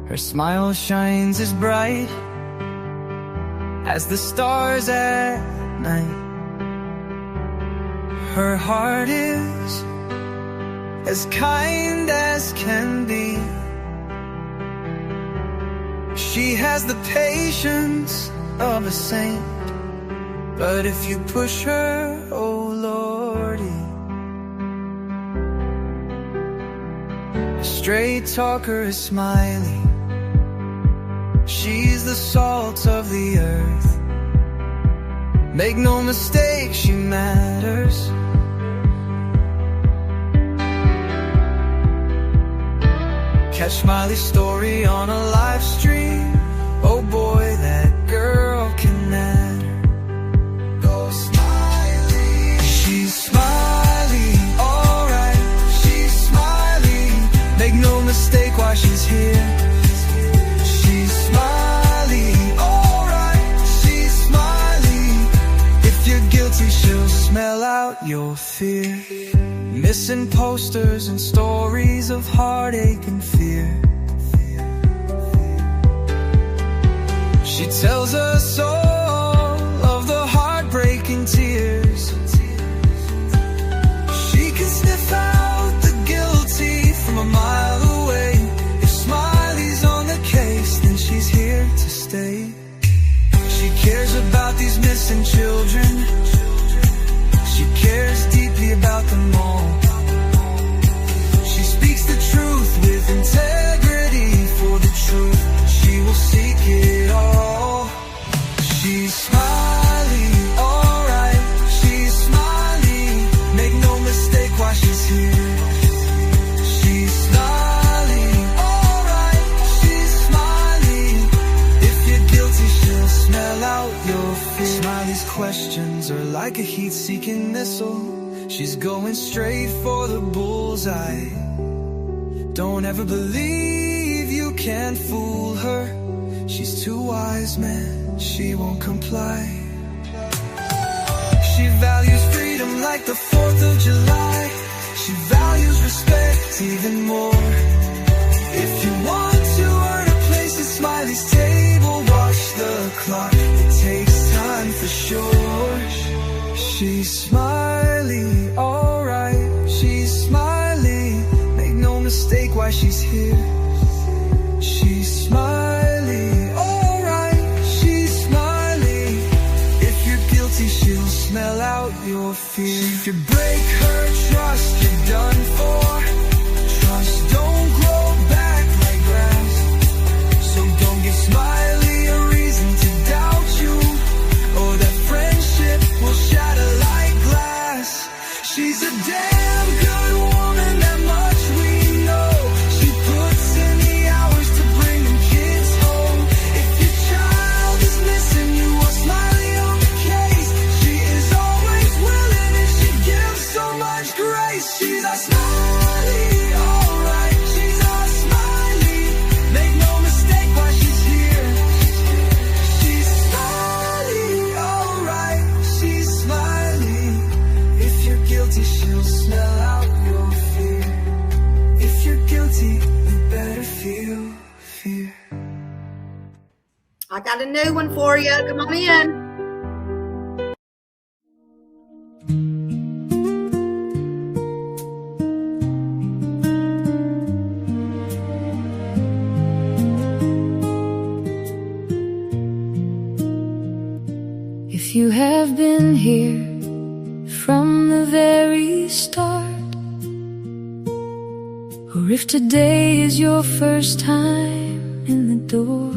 Her smile shines as bright as the stars at night. Her heart is as kind as can be. She has the patience of a saint, but if you push her, oh Lordy. A straight talker is Smiley. She's the salt of the earth. Make no mistake, she matters. Catch SmileyStorey on a live stream. Oh boy, that girl can matter. Go Smiley. She's Smiley, alright. She's Smiley. Make no mistake why she's here. She's Smiley, alright. She's Smiley. If you're guilty, she'll smell out your fear. Missing posters and stories of heartache and fear. She tells us all of the heartbreaking tears. She can sniff out the guilty from a mile away. If Smiley's on the case, then she's here to stay. She cares about these missing children. She cares deeply about them all. She speaks the truth with integrity. For the truth, she will seek it all. She's Smiley, alright. She's Smiley. Make no mistake why she's here. She's Smiley, alright. She's Smiley. If you're guilty, she'll smell out your fear. Smiley's questions are like a heat-seeking missile. She's going straight for the bullseye. Don't ever believe you can fool her. She's too wise, man, she won't comply. She values freedom like the 4th of July. She values respect even more. If you want to earn a place at Smiley's table, watch the clock, it takes time for sure. She's Smiley, alright. She's Smiley. Make no mistake why she's here. She's Smiley, alright. She's Smiley. If you're guilty, she'll smell out your fear. If you break her trust, you're done for. Trust don't grow back like grass. So don't give Smiley a reason to doubt you, or that friendship will shatter like glass. She's a damn good woman, that much we know. She puts in the hours to bring them kids home. If your child is missing, you want Smiley on the case. She is always willing and she gives so much grace. She's a Smiley, alright. She's a Smiley. Make no mistake why she's here. She's Smiley, alright. She's Smiley. If you're guilty, she'll smell out your fear. If you're guilty, you better feel fear. I got a new one for you. Come on in. If you have been here from the very start, or if today is your first time in the door,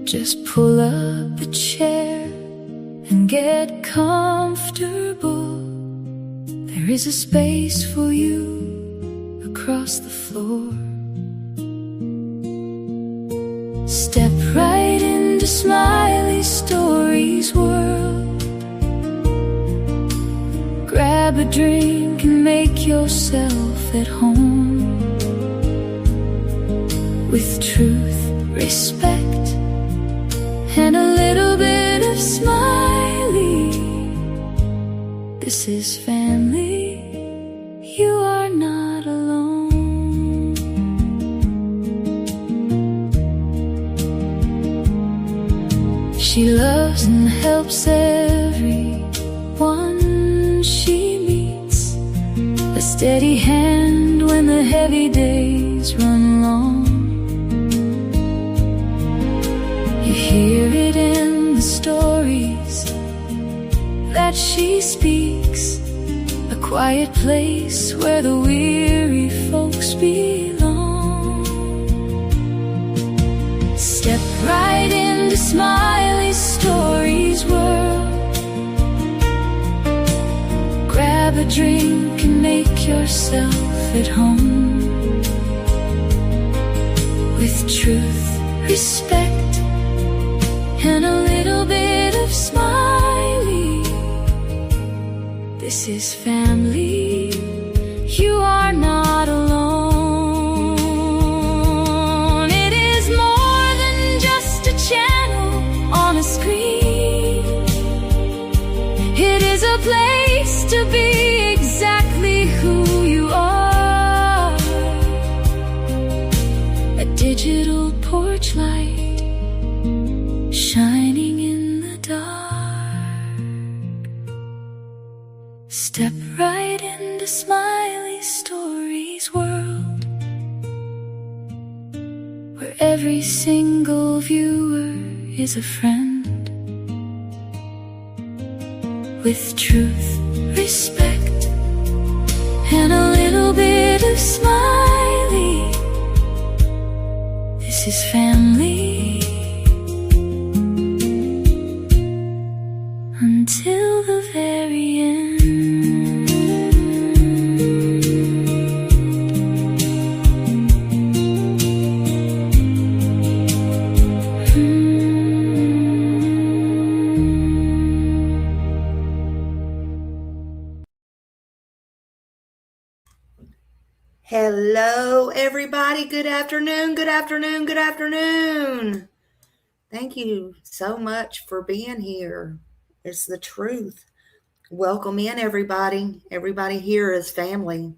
just pull up a chair and get comfortable. There is a space for you across the floor. Step right into SmileyStorey's world. Grab a drink and make yourself at home. With truth, respect, and a little bit of Smiley. This is family. You are not alone. helps everyone she meets, a steady hand when the heavy days run long. You hear it in the stories that she speaks, a quiet place where the weary folks belong. Step right into SmileyStorey's world. Grab a drink and make yourself at home. With truth, respect, and a little bit of Smiley. This is family. You are not alone. It is more than just a channel on a screen. It is a place to be exactly who you are. A digital porch light shining in the dark. Step right into SmileyStorey's world, where every single viewer is a friend. With truth, respect, and a little bit of Smiley. This is family. Until the very end. Hello, everybody. Good afternoon. Good afternoon. Good afternoon. Thank you so much for being here. It's the truth. Welcome in, everybody. Everybody here is family.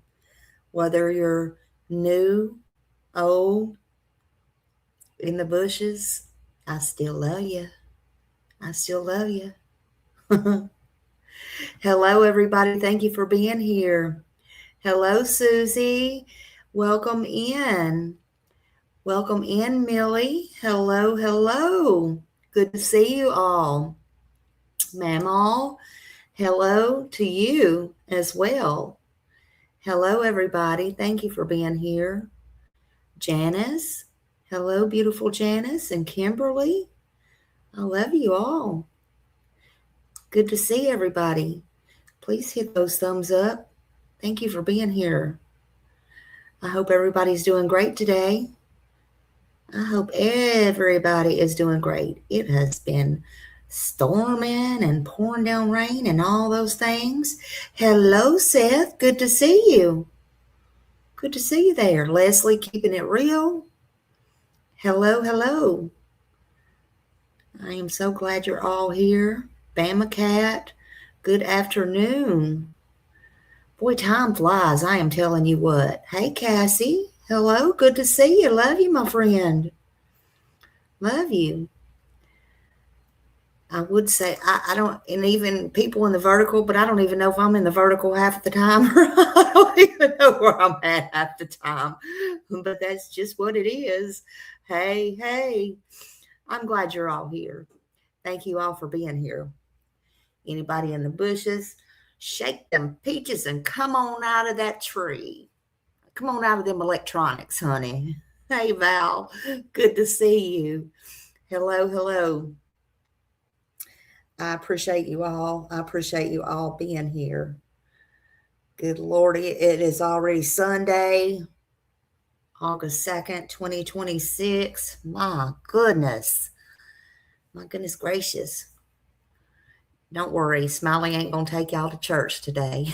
Whether you're new, old, in the bushes, I still love you. I still love you. Hello, everybody. Thank you for being here. Hello, Susie. Welcome in. Welcome in, Millie. Hello, hello. Good to see you all. Mamaw, hello to you as well. Hello, everybody. Thank you for being here. Janice. Hello, beautiful Janice and Kimberly. I love you all. Good to see everybody. Please hit those thumbs up. Thank you for being here. I hope everybody's doing great today. I hope everybody is doing great. It has been storming and pouring down rain and all those things. Hello, Seth. Good to see you. Good to see you there. Leslie, keeping it real. Hello, hello. I am so glad you're all here. Bama Cat, good afternoon. Boy, time flies. I am telling you what. Hey, Cassie. Hello. Good to see you. Love you, my friend. Love you. I would say I don't, and even people in the vertical, but I don't even know if I'm in the vertical half the time. I don't even know where I'm at half the time. But that's just what it is. Hey, hey. I'm glad you're all here. Thank you all for being here. Anybody in the bushes? Shake them peaches and come on out of that tree. Come on out of them electronics, honey. Hey, Val. Good to see you. Hello, hello. I appreciate you all. I appreciate you all being here. Good Lordy, it is already Sunday, August 2nd, 2026. My goodness. My goodness gracious. Don't worry, Smiley ain't going to take y'all to church today.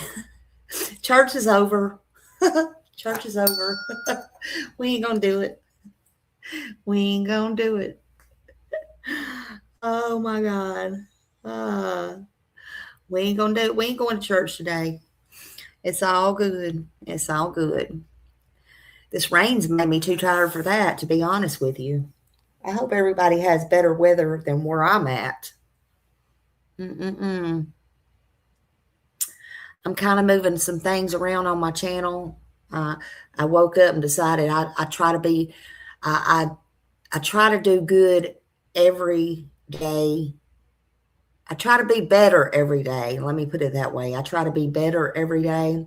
Church is over. Church is over. We ain't going to do it. We ain't going to do it. Oh, my God. We ain't going to do it. We ain't going to church today. It's all good. It's all good. This rain's made me too tired for that, to be honest with you. I hope everybody has better weather than where I'm at. I'm kind of moving some things around on my channel. I woke up and decided I try to be, I try to do good every day. I try to be better every day. Let me put it that way. I try to be better every day.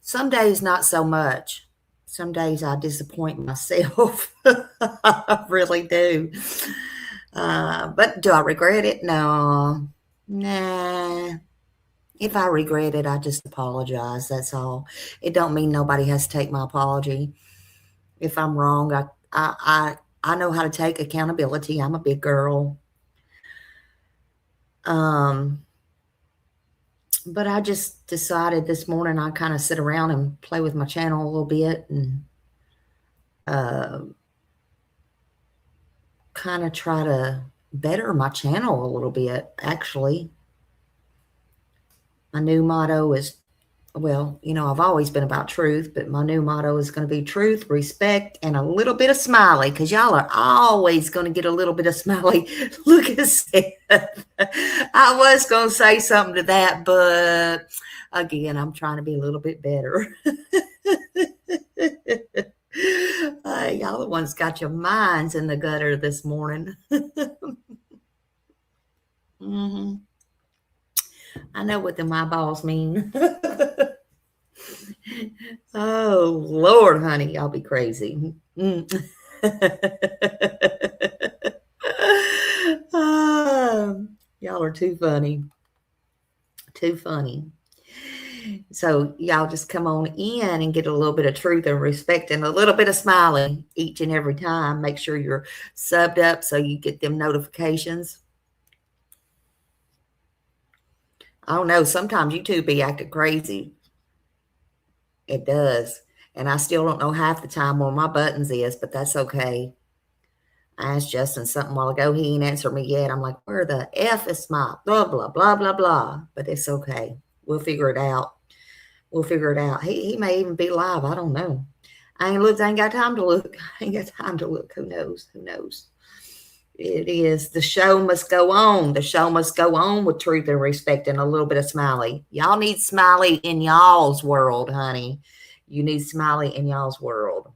Some days, not so much. Some days I disappoint myself. I really do. But do I regret it? No. Nah. If I regret it, I just apologize. That's all. It don't mean nobody has to take my apology. If I'm wrong, I know how to take accountability. I'm a big girl. But I just decided this morning I kind of sit around and play with my channel a little bit and kind of try to better my channel a little bit. Actually, my new motto is, well, you know, I've always been about truth, but my new motto is going to be truth, respect, and a little bit of smiley, because y'all are always going to get a little bit of smiley. Look at Seth. I was going to say something to that, but again, I'm trying to be a little bit better. Y'all the ones got your minds in the gutter this morning. I know what the my balls mean. Oh, Lord, honey, y'all be crazy. Y'all are too funny. Too funny. So y'all just come on in and get a little bit of truth and respect and a little bit of smiling each and every time. Make sure you're subbed up so you get them notifications. I don't know. Sometimes YouTube be acting crazy. It does. And I still don't know half the time where my buttons is, but that's okay. I asked Justin something a while ago. He ain't answered me yet. I'm like, where the F is my blah, blah, blah, blah, blah. But it's okay. We'll figure it out. We'll figure it out. He may even be live. I don't know. I ain't looked. I ain't got time to look. I ain't got time to look. Who knows? Who knows? It is. The show must go on. The show must go on with truth and respect and a little bit of smiley. Y'all need smiley in y'all's world, honey. You need smiley in y'all's world.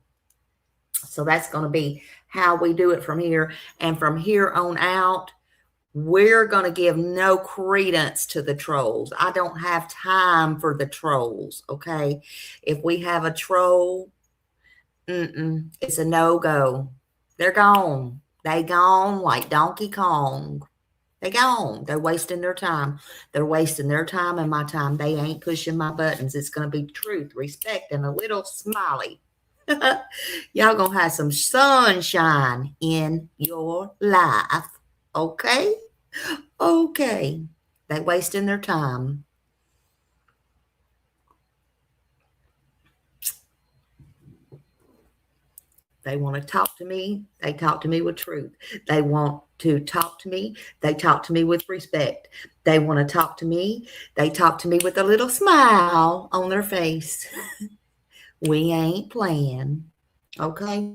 So that's going to be how we do it from here. And from here on out, we're going to give no credence to the trolls. I don't have time for the trolls, okay? If we have a troll, it's a no-go. They're gone. They gone like Donkey Kong. They gone. They're wasting their time. They're wasting their time and my time. They ain't pushing my buttons. It's going to be truth, respect, and a little smiley. Y'all going to have some sunshine in your life. Okay? Okay. They wasting their time. They want to talk to me. They talk to me with truth. They want to talk to me. They talk to me with respect. They want to talk to me. They talk to me with a little smile on their face. We ain't playing. Okay?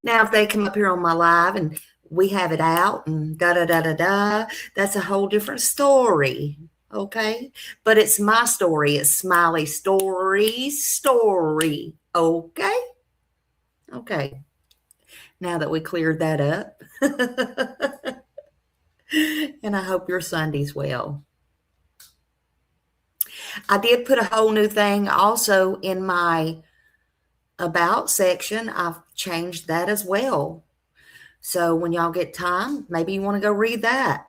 Now, if they come up here on my live and we have it out and da-da-da-da-da, that's a whole different story. Okay? But it's my story. It's SmileyStorey's story. Okay? Okay. Now that we cleared that up. And I hope your Sunday's well. I did put a whole new thing also in my about section. I've changed that as well. So when y'all get time, maybe you want to go read that.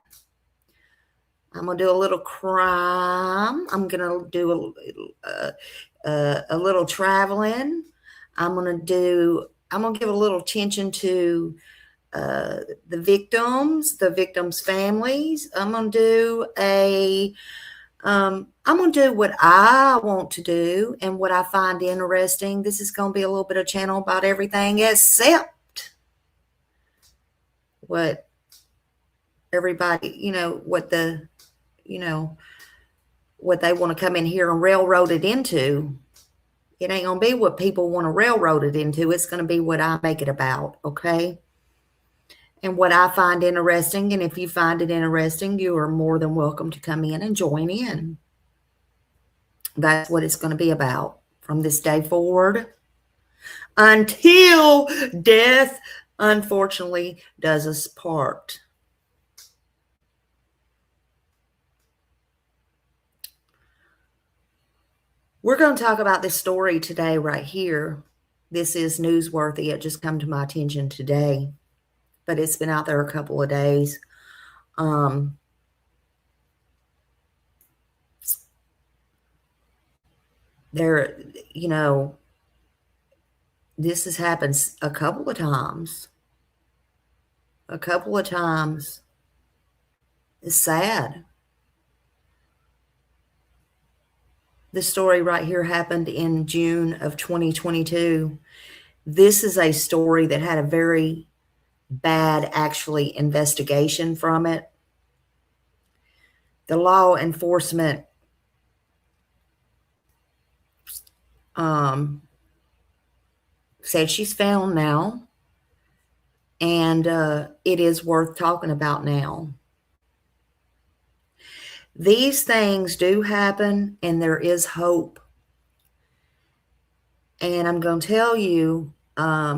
I'm going to do a little crime. I'm going to do a little traveling. I'm going to give a little attention to the victims' families. I'm going to do what I want to do and what I find interesting. This is going to be a little bit of channel about everything except what everybody, what they want to come in here and railroad it into. It ain't going to be what people want to railroad it into. It's going to be what I make it about, okay? and what I find interesting. And if you find it interesting, you are more than welcome to come in and join in. That's what it's going to be about from this day forward until death, unfortunately, does us part. We're going to talk about this story today right here. This is newsworthy. It just come to my attention today, but it's been out there a couple of days. There, you know, this has happened a couple of times. A couple of times. It's sad. This story right here happened in June of 2022. This is a story that had a very bad, actually, investigation from it. The law enforcement said she's found now, and it is worth talking about now. These things do happen, and there is hope. And I'm going to tell you, I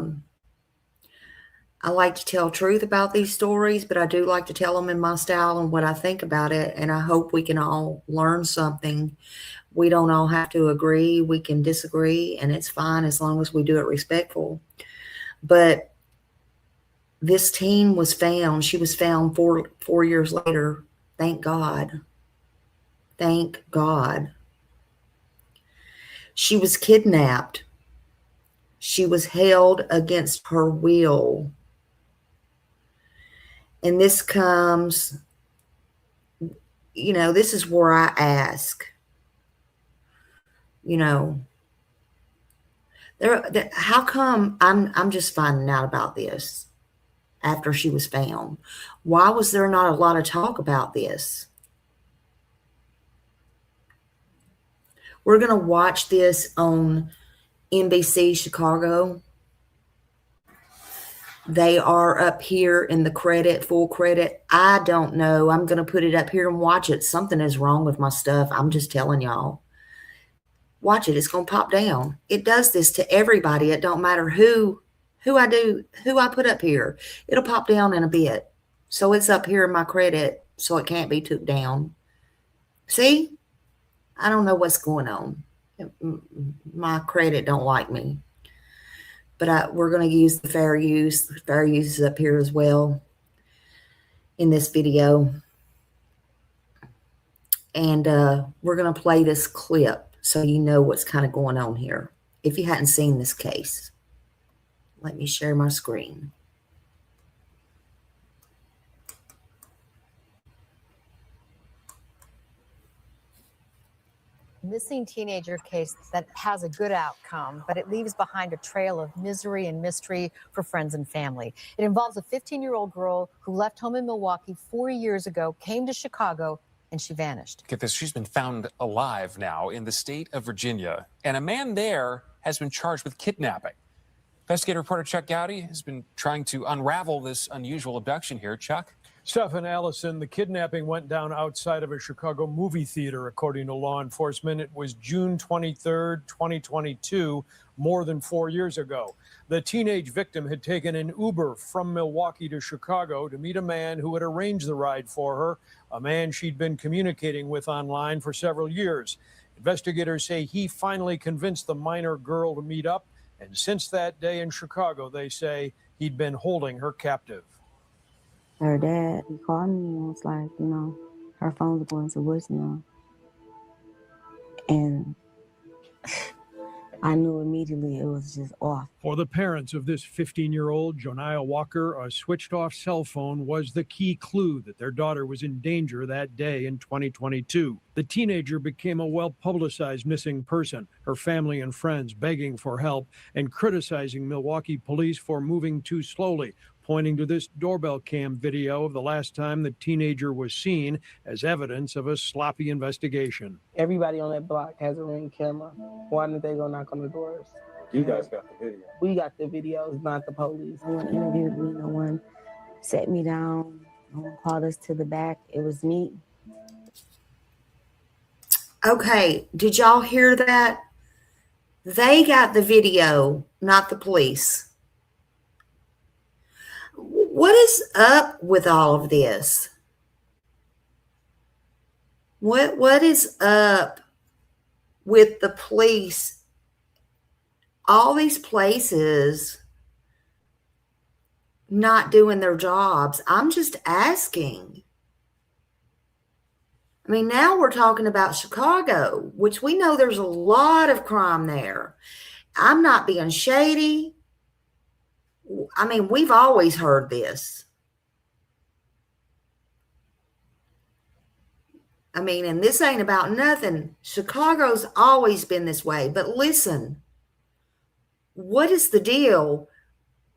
like to tell truth about these stories, but I do like to tell them in my style and what I think about it. And I hope we can all learn something. We don't all have to agree. We can disagree, and it's fine as long as we do it respectful. But this teen was found. She was found four years later. Thank God. Thank God. She was kidnapped. She was held against her will. And this comes, you know, this is where I ask, you know, how come I'm just finding out about this after she was found? Why was there not a lot of talk about this? We're going to watch this on NBC Chicago. They are up here in the credit, full credit. I don't know. I'm going to put it up here and watch it. Something is wrong with my stuff. I'm just telling y'all. Watch it. It's going to pop down. It does this to everybody. It don't matter who I put up here. It'll pop down in a bit. So it's up here in my credit, so it can't be took down. See? I don't know what's going on. My credit don't like me. But we're going to use the fair use. The fair use is up here as well in this video. And we're going to play this clip so you know what's kind of going on here. If you hadn't seen this case, let me share my screen. Missing teenager case that has a good outcome, but it leaves behind a trail of misery and mystery for friends and family. It involves a 15-year-old girl who left home in Milwaukee 4 years ago, came to Chicago, and she vanished. Get this, she's been found alive now in the state of Virginia, and a man there has been charged with kidnapping. Investigative reporter Chuck Gowdy has been trying to unravel this unusual abduction here. Chuck? Stephen Allison, the kidnapping went down outside of a Chicago movie theater, according to law enforcement. It was June 23rd, 2022, more than 4 years ago. The teenage victim had taken an Uber from Milwaukee to Chicago to meet a man who had arranged the ride for her, a man she'd been communicating with online for several years. Investigators say he finally convinced the minor girl to meet up, and since that day in Chicago, they say he'd been holding her captive. Her dad, he called me and was like, you know, her phone's going to voicemail. And I knew immediately it was just off. For the parents of this 15-year-old, Joniah Walker, a switched-off cell phone was the key clue that their daughter was in danger that day in 2022. The teenager became a well-publicized missing person, her family and friends begging for help and criticizing Milwaukee police for moving too slowly, pointing to this doorbell cam video of the last time the teenager was seen as evidence of a sloppy investigation. Everybody on that block has a Ring camera. Why didn't they go knock on the doors? You guys got the video. We got the videos, not the police. No one interviewed me, no one set me down, called us to the back. It was me. Okay, did y'all hear that? They got the video, not the police. What is up with all of this? What is up with the police? All these places not doing their jobs. I'm just asking. I mean, now we're talking about Chicago, which we know there's a lot of crime there. I'm not being shady. I mean, we've always heard this. I mean, and this ain't about nothing. Chicago's always been this way. But listen, what is the deal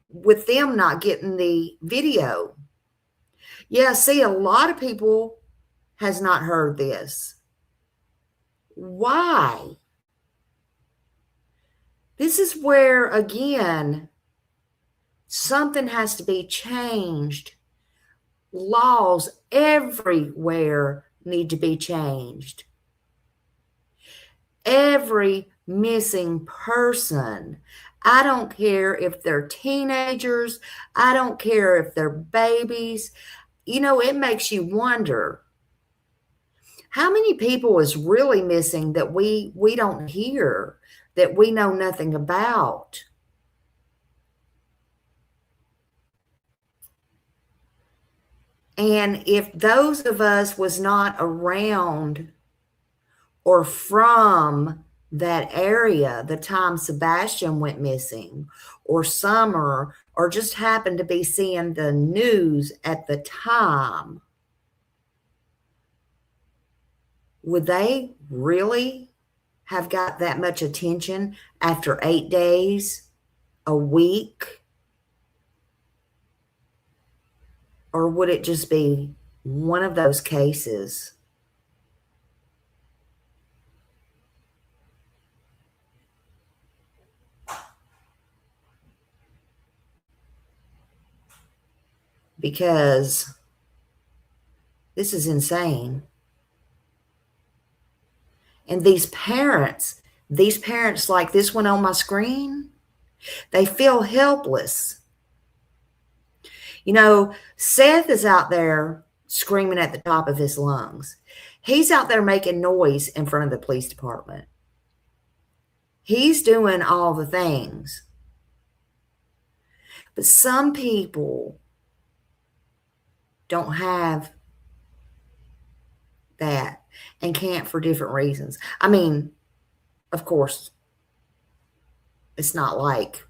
with them not getting the video? Yeah, see, a lot of people has not heard this. Why? This is where, again, something has to be changed. Laws everywhere need to be changed. Every missing person, I don't care if they're teenagers, I don't care if they're babies, you know, it makes you wonder how many people is really missing that we don't hear, that we know nothing about. And if those of us was not around or from that area the time Sebastian went missing, or Summer, or just happened to be seeing the news at the time, would they really have got that much attention after 8 days, a week? Or would it just be one of those cases? Because this is insane. And these parents like this one on my screen, they feel helpless. You know, Seth is out there screaming at the top of his lungs. He's out there making noise in front of the police department. He's doing all the things. But some people don't have that and can't for different reasons. I mean, of course, it's not like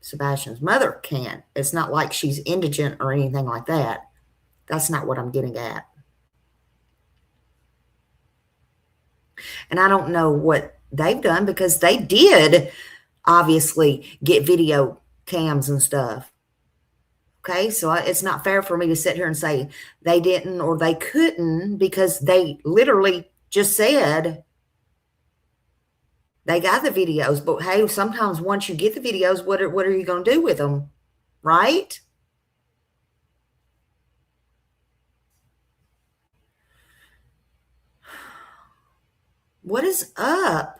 Sebastian's mother can't. It's not like she's indigent or anything like that. That's not what I'm getting at. And I don't know what they've done, because they did obviously get video cams and stuff. Okay, so it's not fair for me to sit here and say they didn't or they couldn't, because they literally just said they got the videos. But hey, sometimes once you get the videos, what are you going to do with them, right? What is up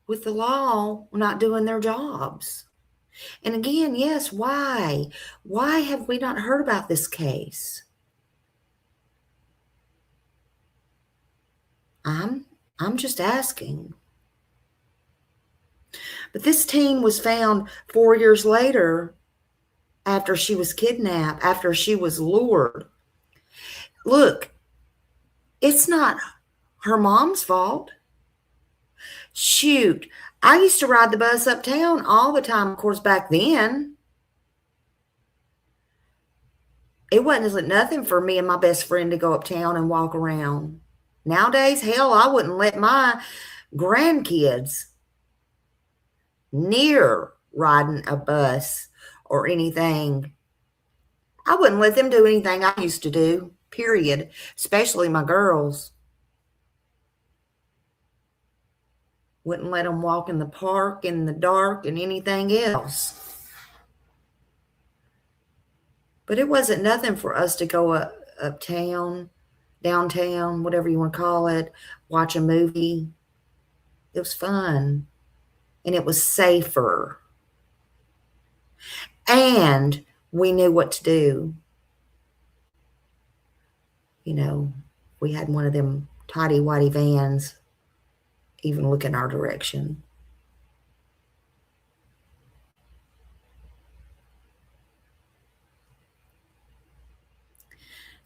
with the law not doing their jobs? And again, yes, why? Why have we not heard about this case? I'm just asking. But this teen was found 4 years later after she was kidnapped, after she was lured. Look, it's not her mom's fault. Shoot, I used to ride the bus uptown all the time, of course, back then. It wasn't nothing for me and my best friend to go uptown and walk around. Nowadays, hell, I wouldn't let my grandkids near riding a bus or anything. I wouldn't let them do anything I used to do, period, especially my girls. Wouldn't let them walk in the park in the dark and anything else. But it wasn't nothing for us to go uptown, downtown, whatever you want to call it, watch a movie. It was fun. And it was safer. And we knew what to do. You know, we had one of them tighty-whitey vans even look in our direction.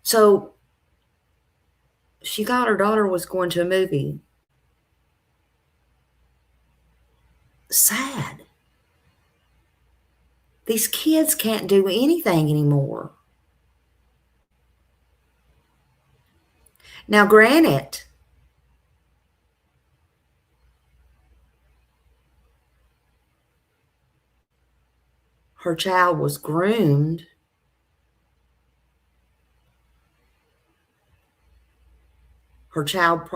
So she thought her daughter was going to a movie. Sad. These kids can't do anything anymore. Now, granted, her child was groomed. Her child,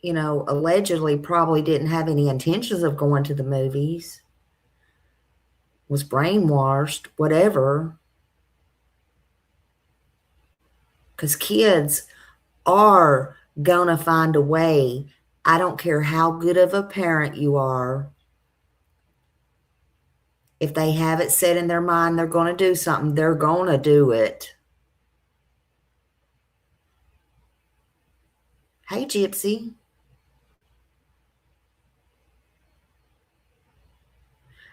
you know, allegedly probably didn't have any intentions of going to the movies, was brainwashed, whatever. Because kids are gonna find a way. I don't care how good of a parent you are. If they have it set in their mind they're going to do something, they're going to do it. Hey, Gypsy.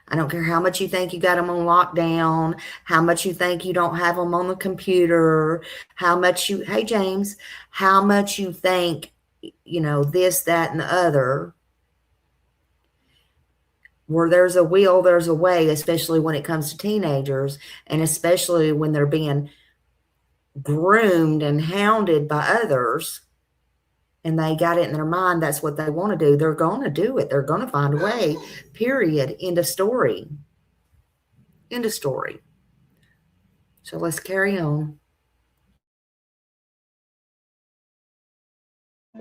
I don't care how much you think you got them on lockdown, how much you think you don't have them on the computer, how much you, hey, James, how much you think, you know, this, that, and the other. Where there's a will, there's a way, especially when it comes to teenagers, and especially when they're being groomed and hounded by others, and they got it in their mind that's what they want to do. They're going to do it. They're going to find a way, period. End of story. End of story. So let's carry on.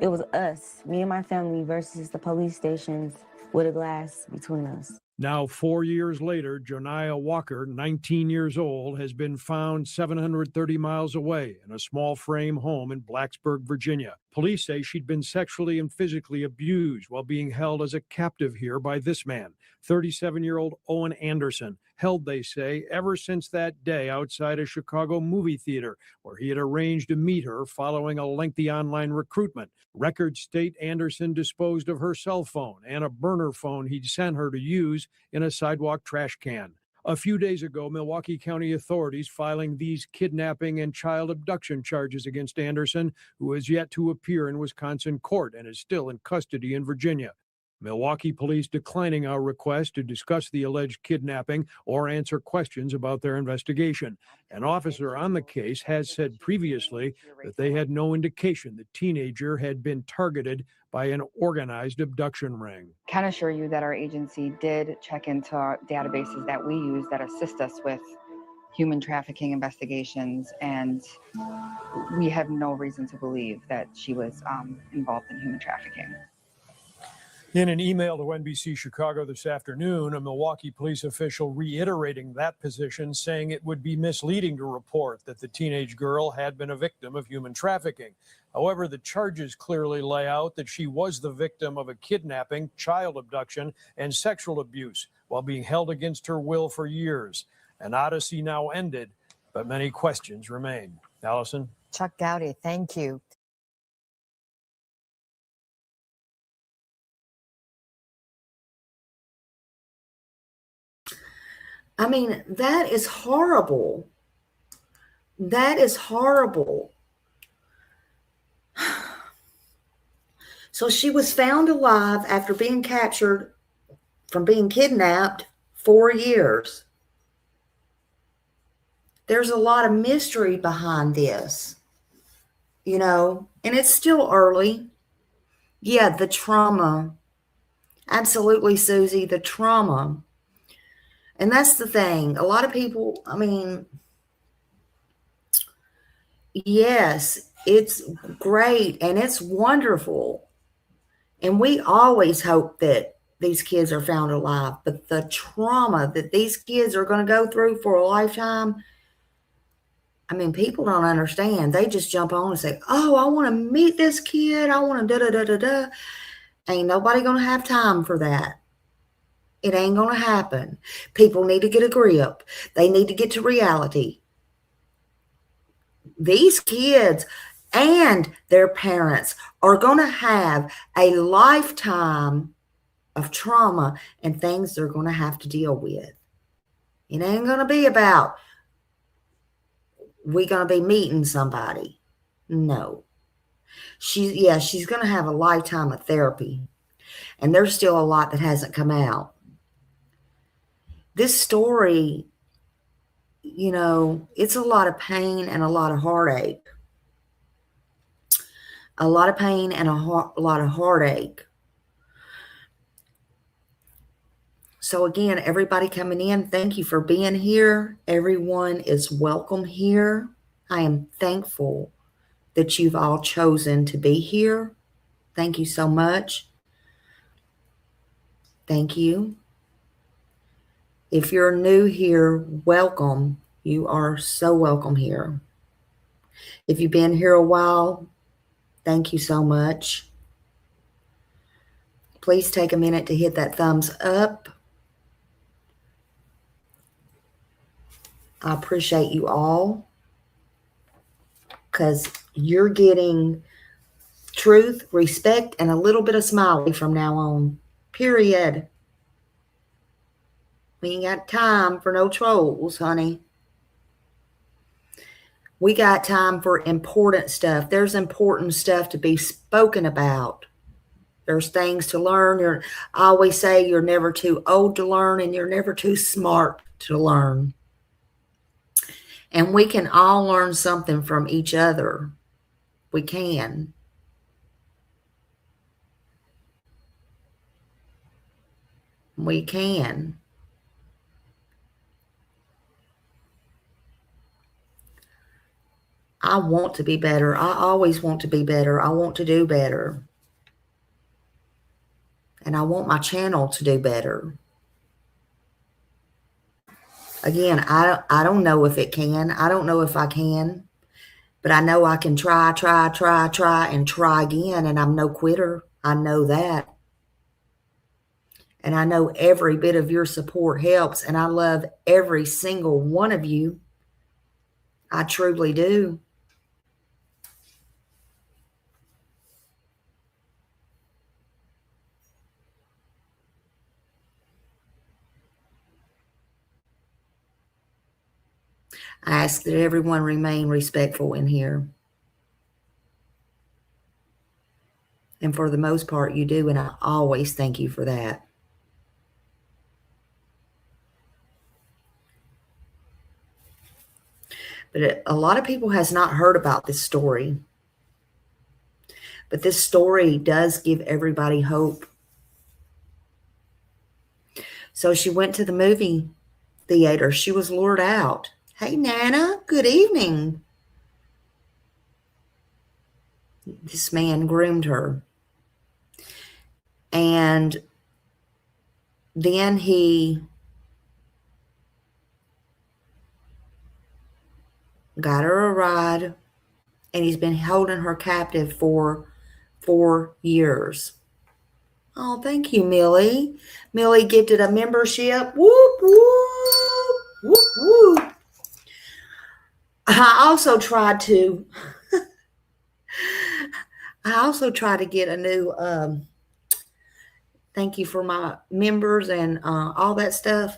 It was us, me and my family, versus the police stations with a glass between us. Now, 4 years later, Joniah Walker, 19 years old, has been found 730 miles away in a small frame home in Blacksburg, Virginia. Police say she'd been sexually and physically abused while being held as a captive here by this man, 37-year-old Owen Anderson, held, they say, ever since that day outside a Chicago movie theater where he had arranged to meet her following a lengthy online recruitment. Records state Anderson disposed of her cell phone and a burner phone he'd sent her to use in a sidewalk trash can. A few days ago, Milwaukee County authorities filing these kidnapping and child abduction charges against Anderson, who has yet to appear in Wisconsin court and is still in custody in Virginia. Milwaukee police declining our request to discuss the alleged kidnapping or answer questions about their investigation. An officer on the case has said previously that they had no indication the teenager had been targeted by an organized abduction ring. Can assure you that our agency did check into our databases that we use that assist us with human trafficking investigations, and we have no reason to believe that she was involved in human trafficking. In an email to NBC Chicago this afternoon, a Milwaukee police official reiterating that position, saying it would be misleading to report that the teenage girl had been a victim of human trafficking. However, the charges clearly lay out that she was the victim of a kidnapping, child abduction, and sexual abuse while being held against her will for years. An odyssey now ended, but many questions remain. Allison? Chuck Gowdy, thank you. I mean, that is horrible. That is horrible. So she was found alive after being captured from being kidnapped 4 years. There's a lot of mystery behind this, you know, and it's still early. Yeah, the trauma. Absolutely, Susie, the trauma. And that's the thing. A lot of people, I mean, yes, it's great and it's wonderful. And we always hope that these kids are found alive. But the trauma that these kids are going to go through for a lifetime, I mean, people don't understand. They just jump on and say, oh, I want to meet this kid. I want to da-da-da-da-da. Ain't nobody going to have time for that. It ain't going to happen. People need to get a grip. They need to get to reality. These kids and their parents are going to have a lifetime of trauma and things they're going to have to deal with. It ain't going to be about we're going to be meeting somebody. No. She's going to have a lifetime of therapy. And there's still a lot that hasn't come out. This story, you know, it's a lot of pain and a lot of heartache. A lot of pain and a lot of heartache. So again, everybody coming in, thank you for being here. Everyone is welcome here. I am thankful that you've all chosen to be here. Thank you so much. Thank you. If you're new here, welcome. You are so welcome here. If you've been here a while, thank you so much. Please take a minute to hit that thumbs up. I appreciate you all because you're getting truth, respect, and a little bit of Smiley from now on. Period. We ain't got time for no trolls, honey. We got time for important stuff. There's important stuff to be spoken about. There's things to learn. I always say you're never too old to learn and you're never too smart to learn. And we can all learn something from each other. We can. We can. I want to be better. I always want to be better. I want to do better. And I want my channel to do better. Again, I don't know if it can. I don't know if I can. But I know I can try, and try again. And I'm no quitter. I know that. And I know every bit of your support helps. And I love every single one of you. I truly do. I ask that everyone remain respectful in here. And for the most part, you do. And I always thank you for that. But a lot of people has not heard about this story. But this story does give everybody hope. So she went to the movie theater. She was lured out. Hey, Nana, good evening. This man groomed her. And then he got her a ride, and he's been holding her captive for 4 years. Oh, thank you, Millie. Millie gifted a membership. Whoop, whoop, whoop, whoop. I also tried to get a new thank you for my members and all that stuff.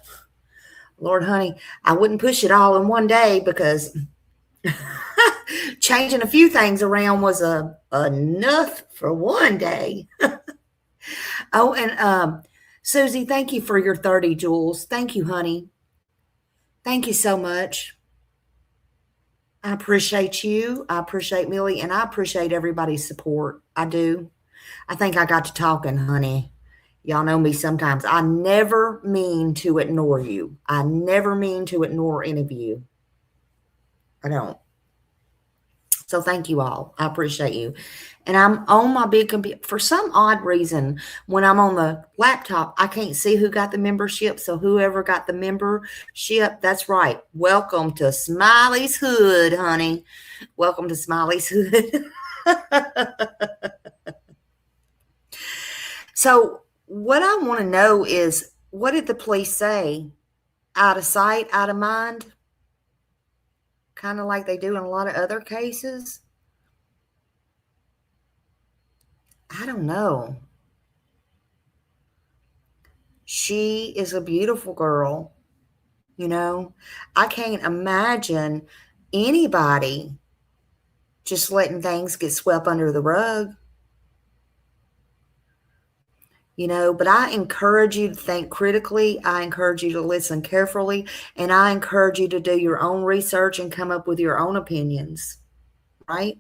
Lord, honey, I wouldn't push it all in one day because changing a few things around was enough for one day. Oh, and Susie, thank you for your 30 jewels. Thank you, honey. Thank you so much. I appreciate you. I appreciate Millie, and I appreciate everybody's support. I do. I think I got to talking, honey. Y'all know me sometimes. I never mean to ignore you. I never mean to ignore any of you. I don't. So thank you all. I appreciate you. And I'm on my big computer. For some odd reason, when I'm on the laptop, I can't see who got the membership. So whoever got the membership, that's right. Welcome to Smiley's Hood, honey. Welcome to Smiley's Hood. So what I want to know is, what did the police say? Out of sight, out of mind? Kind of like they do in a lot of other cases? I don't know. She is a beautiful girl. You know, I can't imagine anybody just letting things get swept under the rug. You know, but I encourage you to think critically. I encourage you to listen carefully. And I encourage you to do your own research and come up with your own opinions, right?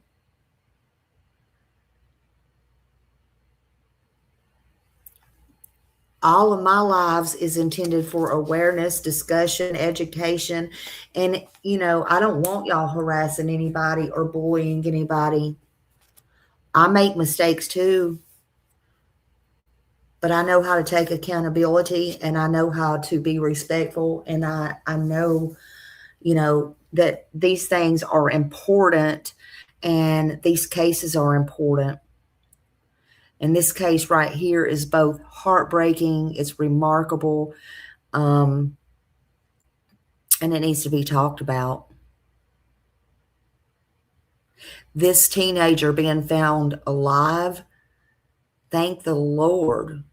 All of my lives is intended for awareness, discussion, education. And, you know, I don't want y'all harassing anybody or bullying anybody. I make mistakes too. But I know how to take accountability, and I know how to be respectful. And I know, you know, that these things are important and these cases are important. And this case right here is both heartbreaking, it's remarkable, and it needs to be talked about. This teenager being found alive, thank the Lord.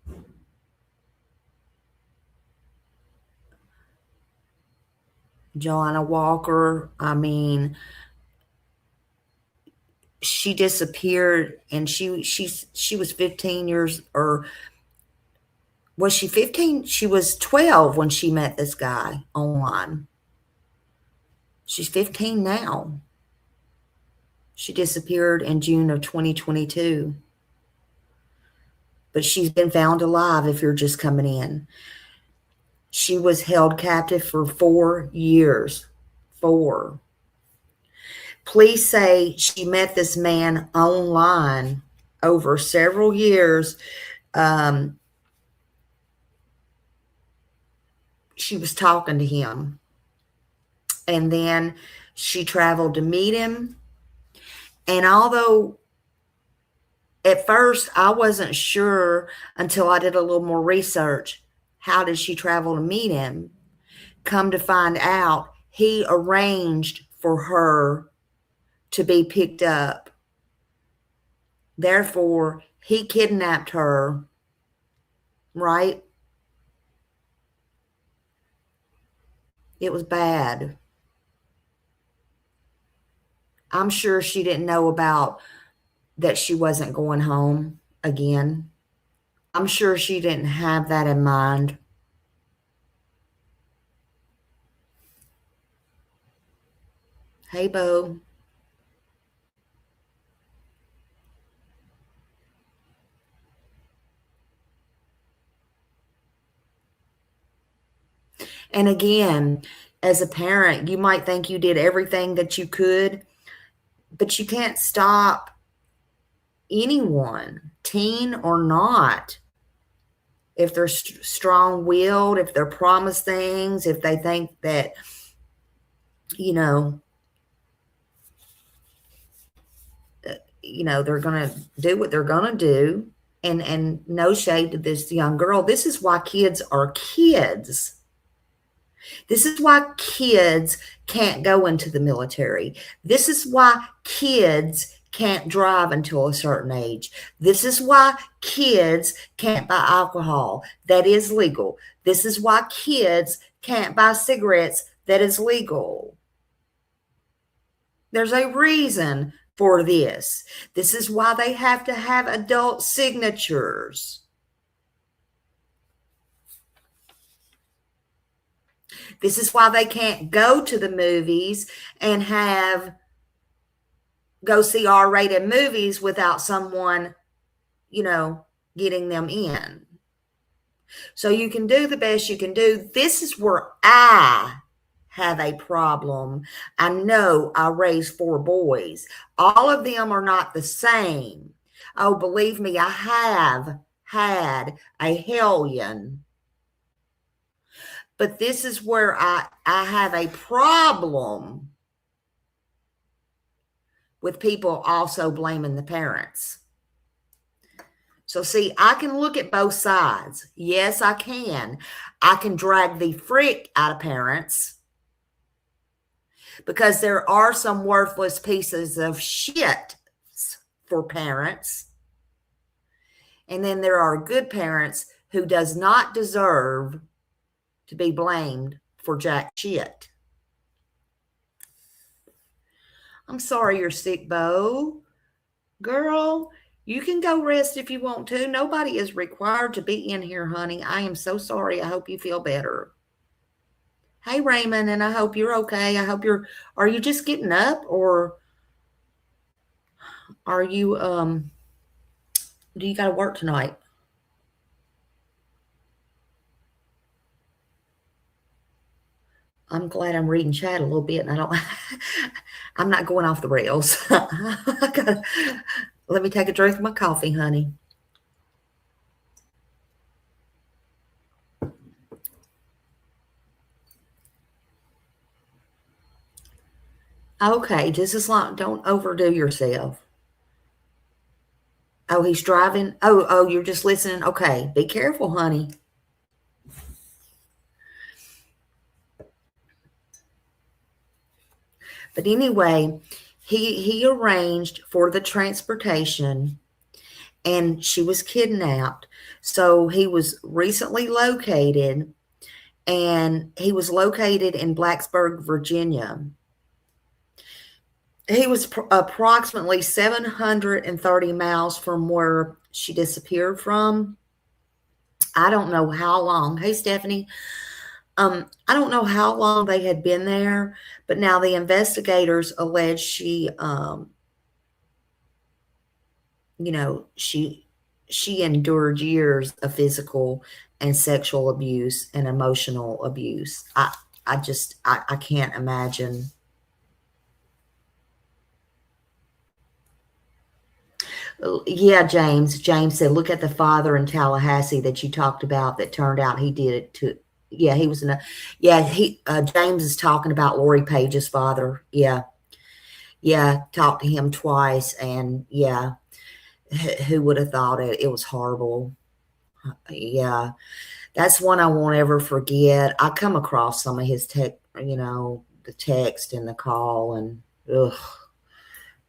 Joanna Walker, I mean, she disappeared, and she was 15 years, or was she 15? She was 12 when she met this guy online. She's 15 now. She disappeared in June of 2022. But she's been found alive if you're just coming in. She was held captive for 4 years. 4. Police say she met this man online over several years. She was talking to him. And then she traveled to meet him. And although at first I wasn't sure until I did a little more research, how did she travel to meet him? Come to find out, he arranged for her to be picked up. Therefore, he kidnapped her, right? It was bad. I'm sure she didn't know about that she wasn't going home again. I'm sure she didn't have that in mind. Hey, Bo. And again, as a parent, you might think you did everything that you could, but you can't stop anyone, teen or not. If they're strong-willed, if they're promised things, if they think that, you know, they're going to do what they're going to do. And no shade to this young girl. This is why kids are kids. This is why kids can't go into the military. This is why kids can't drive until a certain age. This is why kids can't buy alcohol that is legal. This is why kids can't buy cigarettes that is legal. There's a reason for this. This is why they have to have adult signatures. This is why they can't go to the movies and go see R-rated movies without someone, getting them in. So you can do the best you can do. This is where I have a problem. I know I raised 4 boys. All of them are not the same. Oh, believe me, I have had a hellion. But this is where I have a problem with people also blaming the parents. So see, I can look at both sides. Yes, I can. I can drag the frick out of parents because there are some worthless pieces of shit for parents. And then there are good parents who does not deserve to be blamed for jack shit. I'm sorry you're sick, Bo. Girl, you can go rest if you want to. Nobody is required to be in here, honey. I am so sorry. I hope you feel better. Hey, Raymond, and I hope you're okay. I hope are you just getting up, or are you, do you got to work tonight? I'm glad I'm reading chat a little bit, and I'm not going off the rails. Let me take a drink of my coffee, honey. Okay, just as long, don't overdo yourself. Oh, he's driving. Oh, you're just listening. Okay, be careful, honey. But anyway, he arranged for the transportation, and she was kidnapped. So he was recently located, and he was located in Blacksburg, Virginia. He was approximately 730 miles from where she disappeared from. I don't know how long. Hey, Stephanie. I don't know how long they had been there, but now the investigators allege she, she endured years of physical and sexual abuse and emotional abuse. I can't imagine. Yeah, James said, look at the father in Tallahassee that you talked about that turned out he did it to. Yeah, he was in a, yeah, James is talking about Lori Page's father. Yeah. Talked to him twice, and yeah, who would have thought it? It was horrible. Yeah, that's one I won't ever forget. I come across some of his the text and the call, and ugh,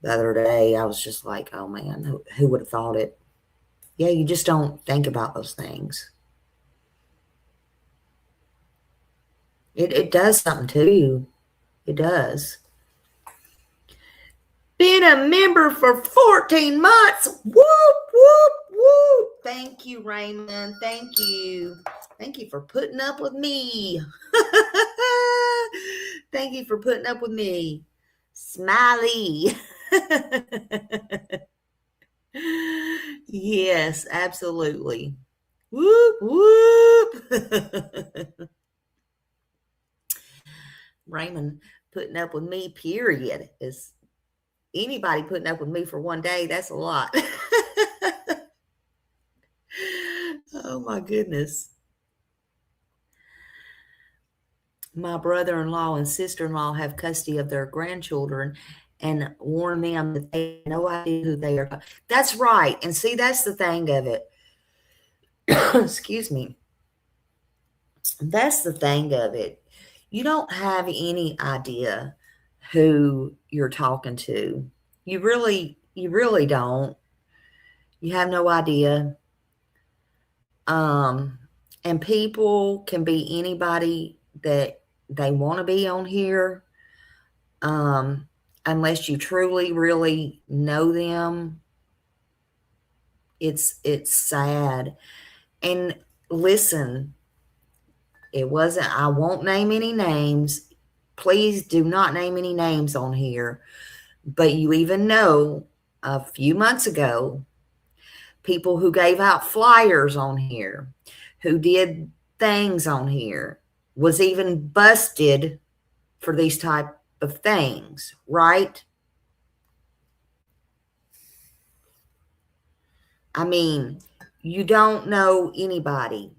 the other day I was just like, oh man, who would have thought it? Yeah, you just don't think about those things. It does something to you. It does. Been a member for 14 months. Whoop, whoop, whoop. Thank you, Raymond. Thank you. Thank you for putting up with me. Thank you for putting up with me. Smiley. Yes, absolutely. Whoop, whoop. Raymond putting up with me, period. Is anybody putting up with me for one day? That's a lot. Oh my goodness. My brother-in-law and sister-in-law have custody of their grandchildren and warn them that they have no idea who they are. That's right. And see, that's the thing of it. Excuse me. That's the thing of it. You don't have any idea who you're talking to. You really don't. You have no idea. And people can be anybody that they want to be on here. Unless you truly, really know them. It's sad. And listen, it wasn't, I won't name any names. Please do not name any names on here. But you even know a few months ago, people who gave out flyers on here, who did things on here, was even busted for these type of things, right? I mean, you don't know anybody.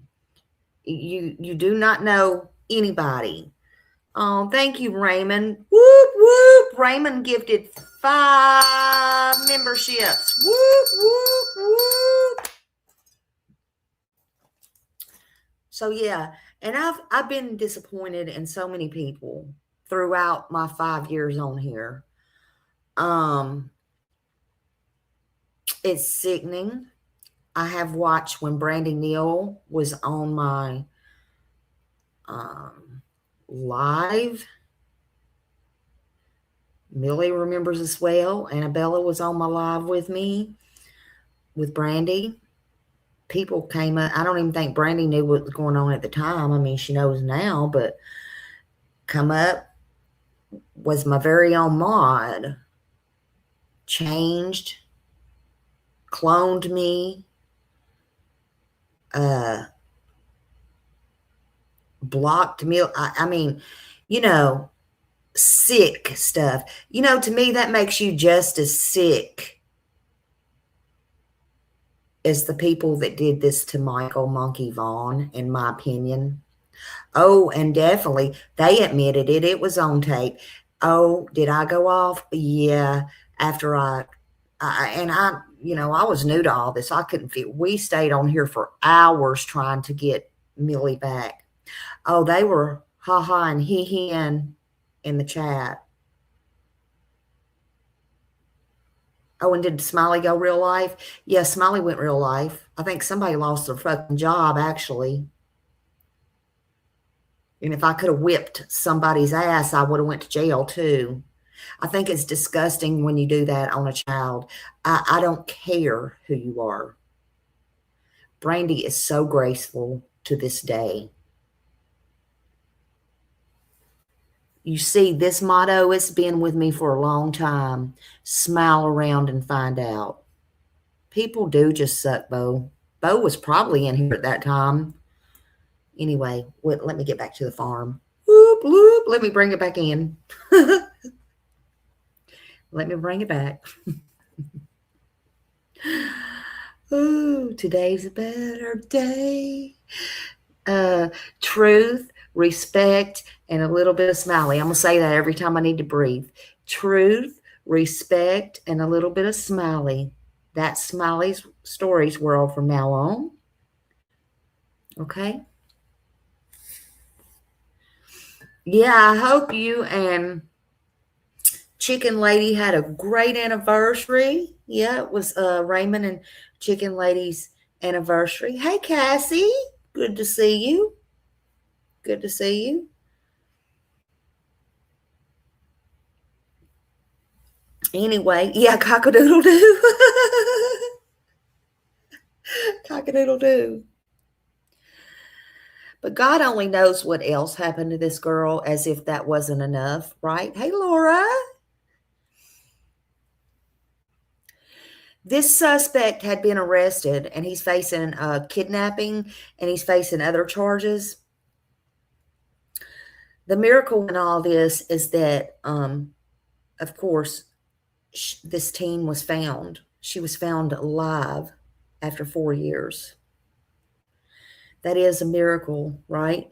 You do not know anybody. Oh, thank you, Raymond. Whoop, whoop. Raymond gifted 5 memberships. Whoop, whoop, whoop. So, yeah, and I've been disappointed in so many people throughout my 5 years on here. It's sickening. I have watched when Brandy Neal was on my live. Millie remembers as well. Annabella was on my live with me, with Brandy. People came up. I don't even think Brandy knew what was going on at the time. I mean, she knows now, but come up, was my very own mod, changed, cloned me, blocked me. I mean, you know, sick stuff. You know, to me, that makes you just as sick as the people that did this to Michael Monkey Vaughn, in my opinion. Oh, and definitely, they admitted it. It was on tape. Oh, did I go off? Yeah. After I you know, I was new to all this. I couldn't fit. We stayed on here for hours trying to get Millie back. Oh, they were ha-ha and he in the chat. Oh, and did Smiley go real life? Yeah, Smiley went real life. I think somebody lost their fucking job, actually. And if I could have whipped somebody's ass, I would have went to jail too. I think it's disgusting when you do that on a child. I don't care who you are. Brandy is so graceful to this day. You see, this motto has been with me for a long time. Smile around and find out. People do just suck, Bo. Bo was probably in here at that time. Anyway, let me get back to the farm. Whoop, whoop. Let me bring it back in. Let me bring it back. Ooh, today's a better day. Truth, respect, and a little bit of Smiley. I'm going to say that every time I need to breathe. Truth, respect, and a little bit of Smiley. That's Smiley's Stories world from now on. Okay? Yeah, I hope you and Chicken Lady had a great anniversary. Yeah, it was Raymond and Chicken Lady's anniversary. Hey, Cassie. Good to see you. Good to see you. Anyway, yeah, cock-a-doodle-doo. Cock-a-doodle-doo. But God only knows what else happened to this girl, as if that wasn't enough, right? Hey, Laura. This suspect had been arrested, and he's facing kidnapping, and he's facing other charges. The miracle in all this is that, of course, this teen was found. She was found alive after 4 years. That is a miracle, right?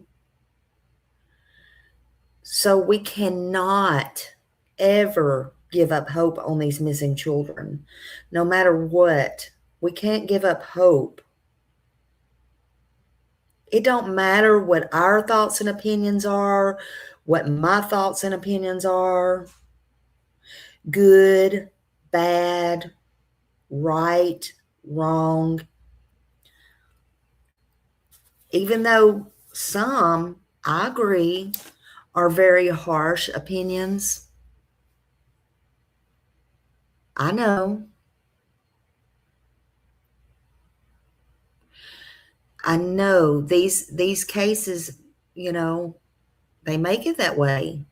So we cannot ever give up hope on these missing children. No matter what, we can't give up hope. It don't matter what our thoughts and opinions are, what my thoughts and opinions are. Good, bad, right, wrong. Even though some, I agree, are very harsh opinions. I know. I know these cases, you know, they make it that way.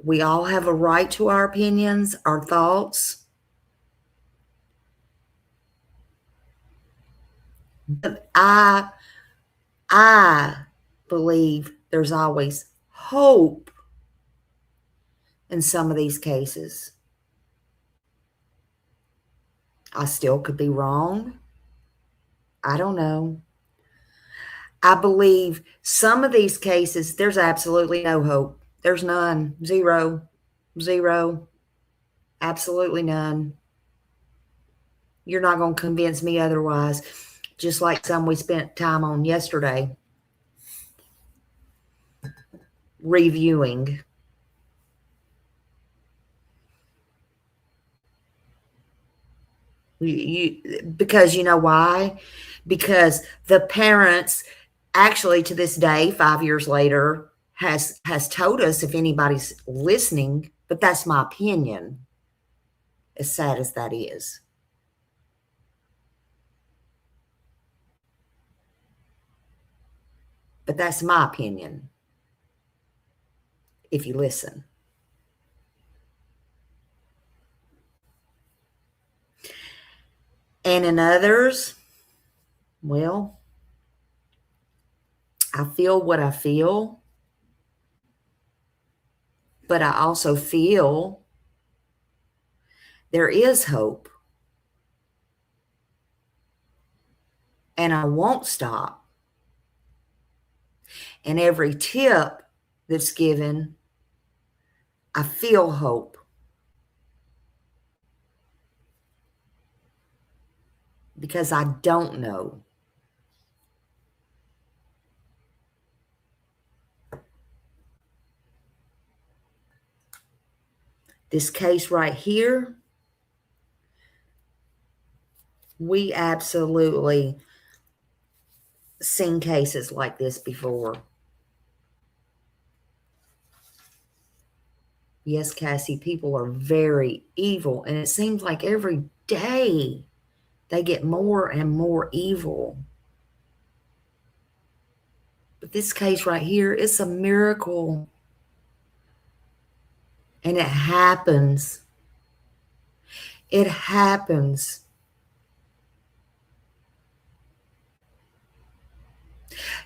We all have a right to our opinions, our thoughts. But I believe there's always hope in some of these cases. I still could be wrong. I don't know. I believe some of these cases, there's absolutely no hope. There's none. Zero. Zero. Absolutely none. You're not going to convince me otherwise. Just like some we spent time on yesterday reviewing. Because you know why? Because the parents actually to this day, 5 years later, has told us, if anybody's listening, but that's my opinion, as sad as that is. But that's my opinion, if you listen. And in others, well, I feel what I feel, but I also feel there is hope. And I won't stop. And every tip that's given, I feel hope. Because I don't know. This case right here, we absolutely seen cases like this before. Yes, Cassie, people are very evil, and it seems like every day they get more and more evil. But this case right here, it's a miracle. And it happens. It happens.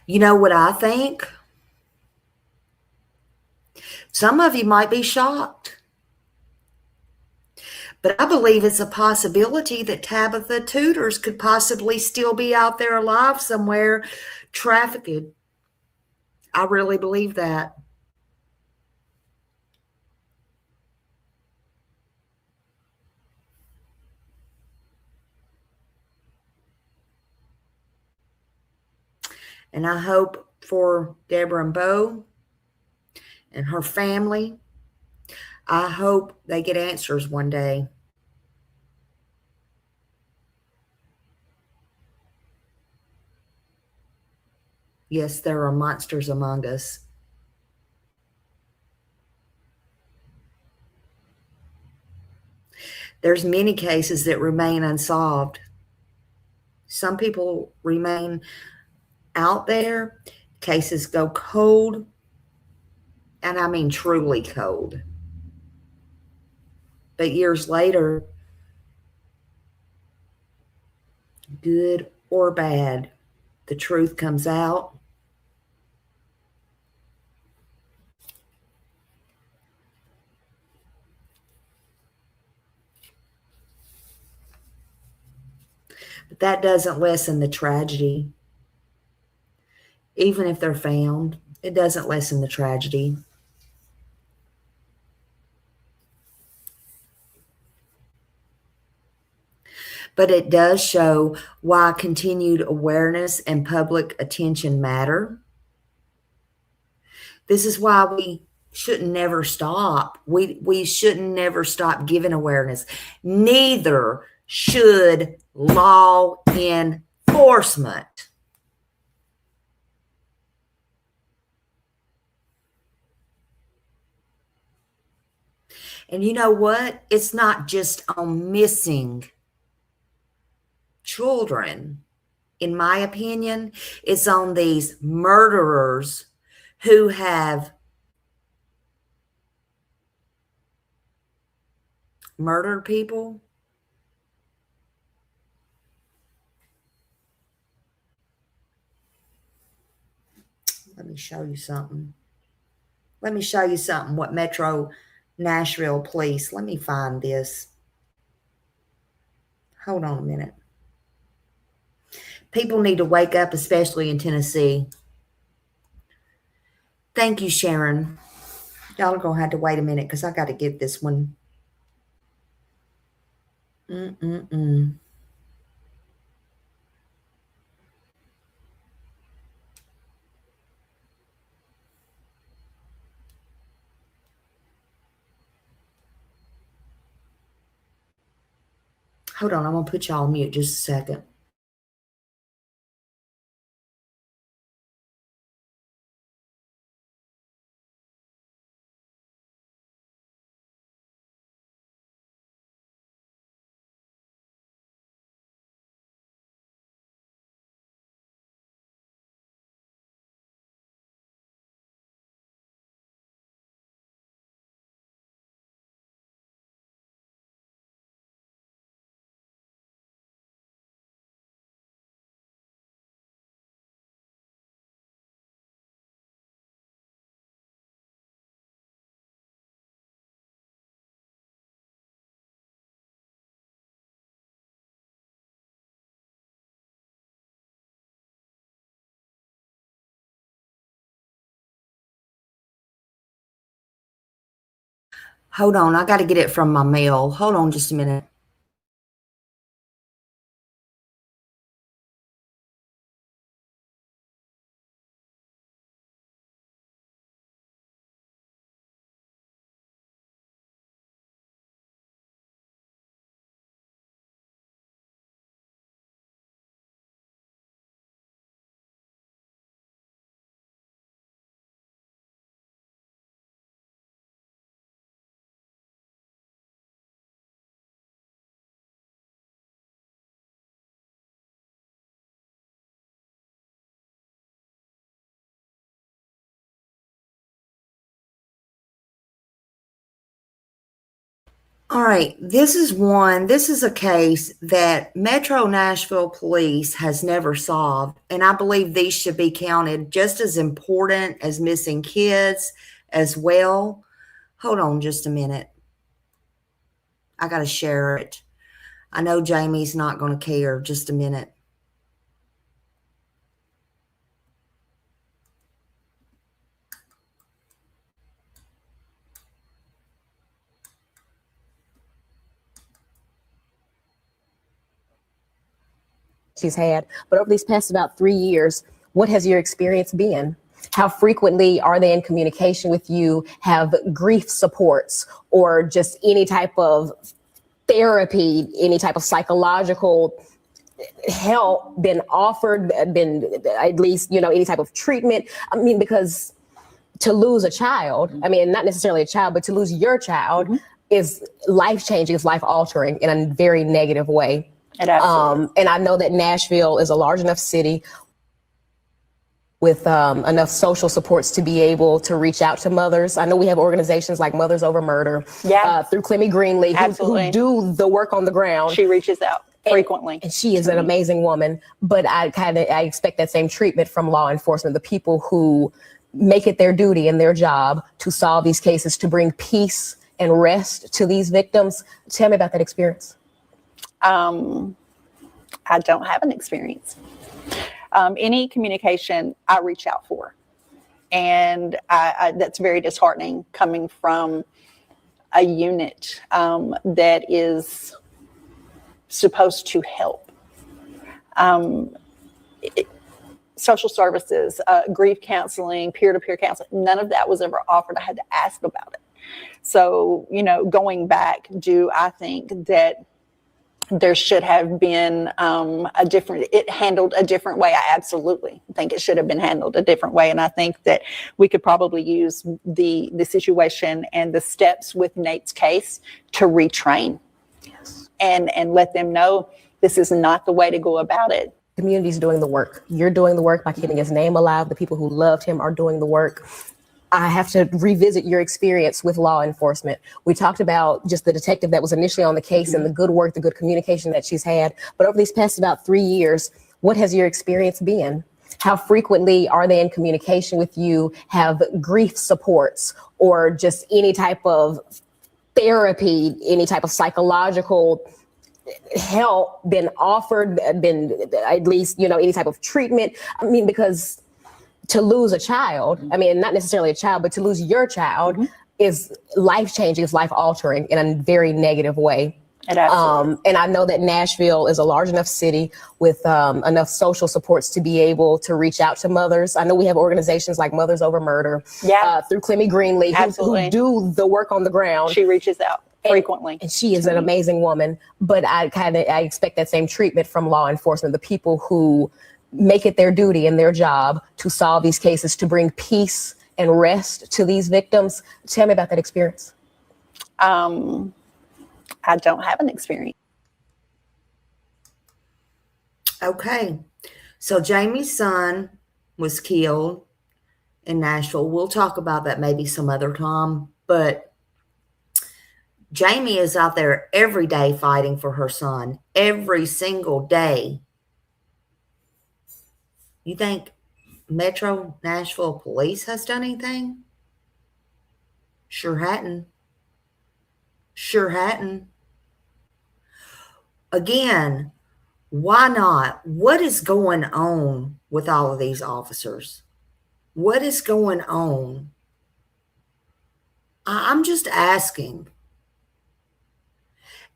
You know what I think? Some of you might be shocked. But I believe it's a possibility that Tabitha Tutors could possibly still be out there alive somewhere, trafficked. I really believe that. And I hope for Deborah and Bo and her family, I hope they get answers one day. Yes, there are monsters among us. There's many cases that remain unsolved. Some people remain out there. Cases go cold. And I mean truly cold. But years later, good or bad, the truth comes out. But that doesn't lessen the tragedy. Even if they're found, it doesn't lessen the tragedy. But it does show why continued awareness and public attention matter. This is why we shouldn't never stop. We shouldn't never stop giving awareness. Neither should law enforcement. And you know what? It's not just on missing children. In my opinion, it's on these murderers who have murdered people. Let me show you something. Let me show you something, what Metro Nashville Police, let me find this. Hold on a minute. People need to wake up, especially in Tennessee. Thank you, Sharon. Y'all are going to have to wait a minute because I got to get this one. Hold on, I'm going to put y'all on mute just a second. Hold on, I got to get it from my mail. Hold on just a minute. All right, this is a case that Metro Nashville Police has never solved, and I believe these should be counted just as important as missing kids as well. Hold on just a minute. I got to share it. I know Jamie's not going to care. Just a minute. She's had, but over these past about 3 years, what has your experience been? How frequently are they in communication with you? Have grief supports or just any type of therapy, any type of psychological help been offered, been at least, any type of treatment? I mean, because to lose a child, I mean, not necessarily a child, but to lose your child is life-changing, is life-altering in a very negative way. And I know that Nashville is a large enough city with enough social supports to be able to reach out to mothers. I know we have organizations like Mothers Over Murder, through Clemmy Greenlee, who do the work on the ground. She reaches out frequently. And she is an amazing woman, but I expect that same treatment from law enforcement, the people who make it their duty and their job to solve these cases, to bring peace and rest to these victims. Tell me about that experience. I don't have an experience. Any communication I reach out for. And that's very disheartening coming from a unit that is supposed to help. Social services, grief counseling, peer-to-peer counseling, none of that was ever offered. I had to ask about it. So, going back, do I think that there should have been it handled a different way? I absolutely think it should have been handled a different way. And I think that we could probably use the situation and the steps with Nate's case to retrain and let them know this is not the way to go about it. Community's doing the work. You're doing the work by keeping his name alive. The people who loved him are doing the work. I have to revisit your experience with law enforcement. We talked about just the detective that was initially on the case and the good work, the good communication that she's had. But over these past about 3 years, what has your experience been? How frequently are they in communication with you, have grief supports, or just any type of therapy, any type of psychological help been offered, been at least, any type of treatment? I mean, because to lose a child, I mean, not necessarily a child, but to lose your child is life-changing, is life-altering in a very negative way. It absolutely is. And I know that Nashville is a large enough city with enough social supports to be able to reach out to mothers. I know we have organizations like Mothers Over Murder, through Clemmy Greenlee, who do the work on the ground. She reaches out frequently. And she is an amazing woman, but I expect that same treatment from law enforcement, the people who make it their duty and their job to solve these cases, to bring peace and rest to these victims. Tell me about that experience. I don't have an experience. Okay. So Jamie's son was killed in Nashville. We'll talk about that maybe some other time, but Jamie is out there every day fighting for her son, every single day. You think Metro Nashville Police has done anything? Sure hadn't. Sure hadn't. Again, why not? What is going on with all of these officers? What is going on? I'm just asking.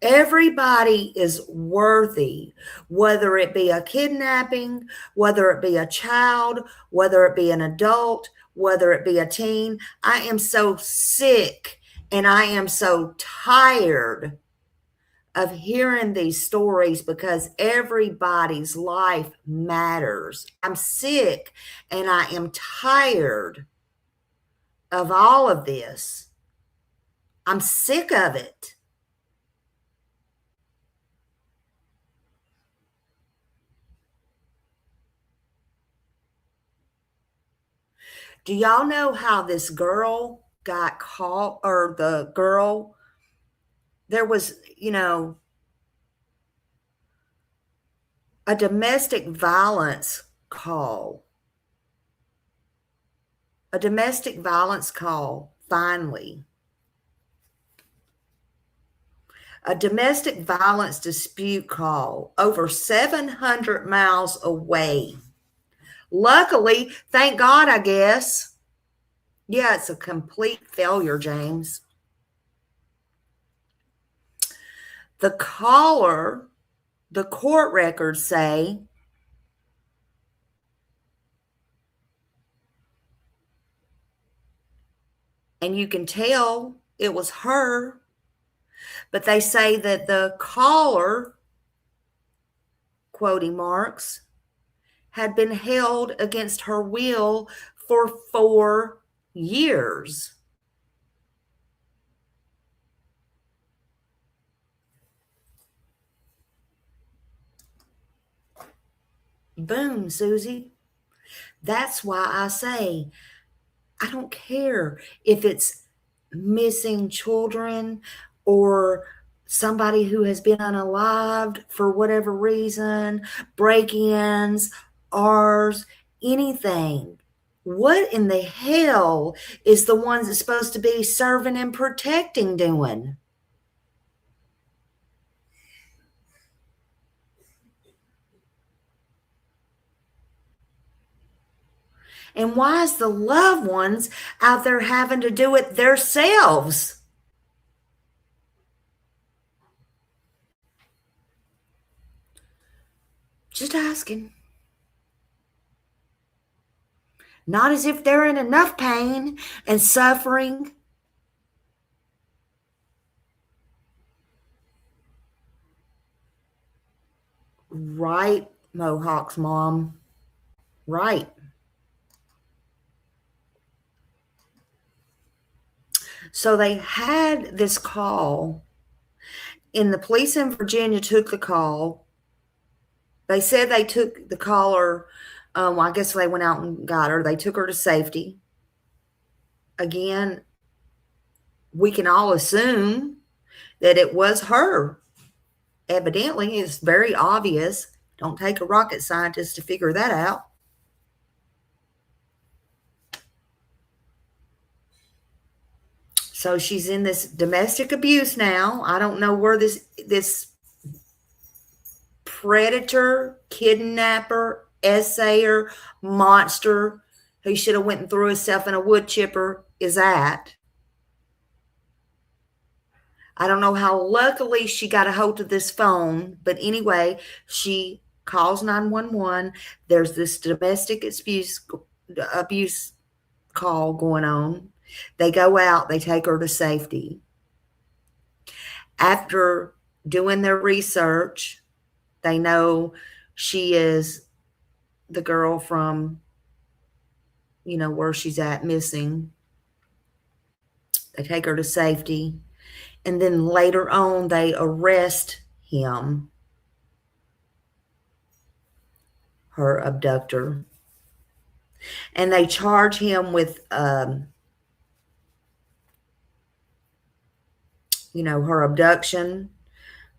Everybody is worthy, whether it be a kidnapping, whether it be a child, whether it be an adult, whether it be a teen. I am so sick and I am so tired of hearing these stories because everybody's life matters. I'm sick and I am tired of all of this. I'm sick of it. Do y'all know how this girl got caught, or the girl? There was, a domestic violence call. A domestic violence call, finally. A domestic violence dispute call over 700 miles away. Luckily, thank God, I guess. Yeah, it's a complete failure, James. The caller, the court records say, and you can tell it was her, but they say that the caller, quoting marks, had been held against her will for 4 years. Boom, Susie. That's why I say, I don't care if it's missing children or somebody who has been unalived for whatever reason, break-ins, ours, anything. What in the hell is the ones that's supposed to be serving and protecting doing? And why is the loved ones out there having to do it themselves? Just asking. Not as if they're in enough pain and suffering. Right, Mohawk's mom. Right. So they had this call, and the police in Virginia took the call. They said they took the caller. I guess they went out and got her. They took her to safety. Again, we can all assume that it was her. Evidently, it's very obvious. Don't take a rocket scientist to figure that out. So she's in this domestic abuse now. I don't know where this predator, kidnapper, essayer, monster who should have went and threw himself in a wood chipper is at. I don't know how luckily she got a hold of this phone, but anyway, she calls 911. There's this domestic abuse call going on. They go out, they take her to safety. After doing their research, they know she is the girl from, where she's at missing. They take her to safety. And then later on, they arrest him, her abductor. And they charge him with, her abduction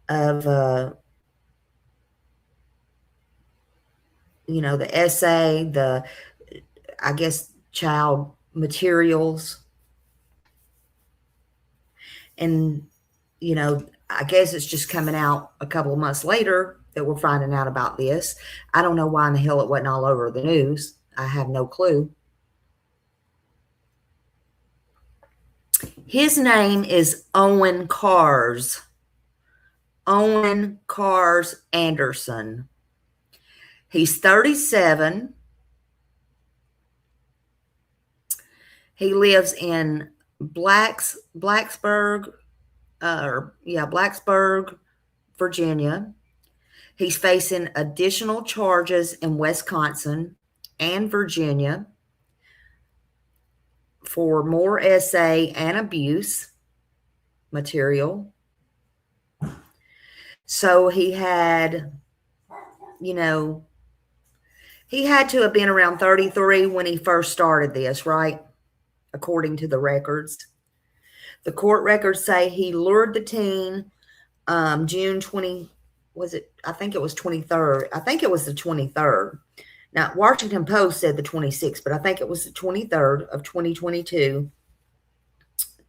of, the essay, I guess, child materials. And, I guess it's just coming out a couple of months later that we're finding out about this. I don't know why in the hell it wasn't all over the news. I have no clue. His name is Owen Cars. Owen Cars Anderson. He's 37. He lives in Blacksburg, Virginia. He's facing additional charges in Wisconsin and Virginia for more essay and abuse material. So he had, he had to have been around 33 when he first started this, right? According to the records. The court records say he lured the teen June 20, I think it was 23rd. I think it was the 23rd. Now, Washington Post said the 26th, but I think it was the 23rd of 2022.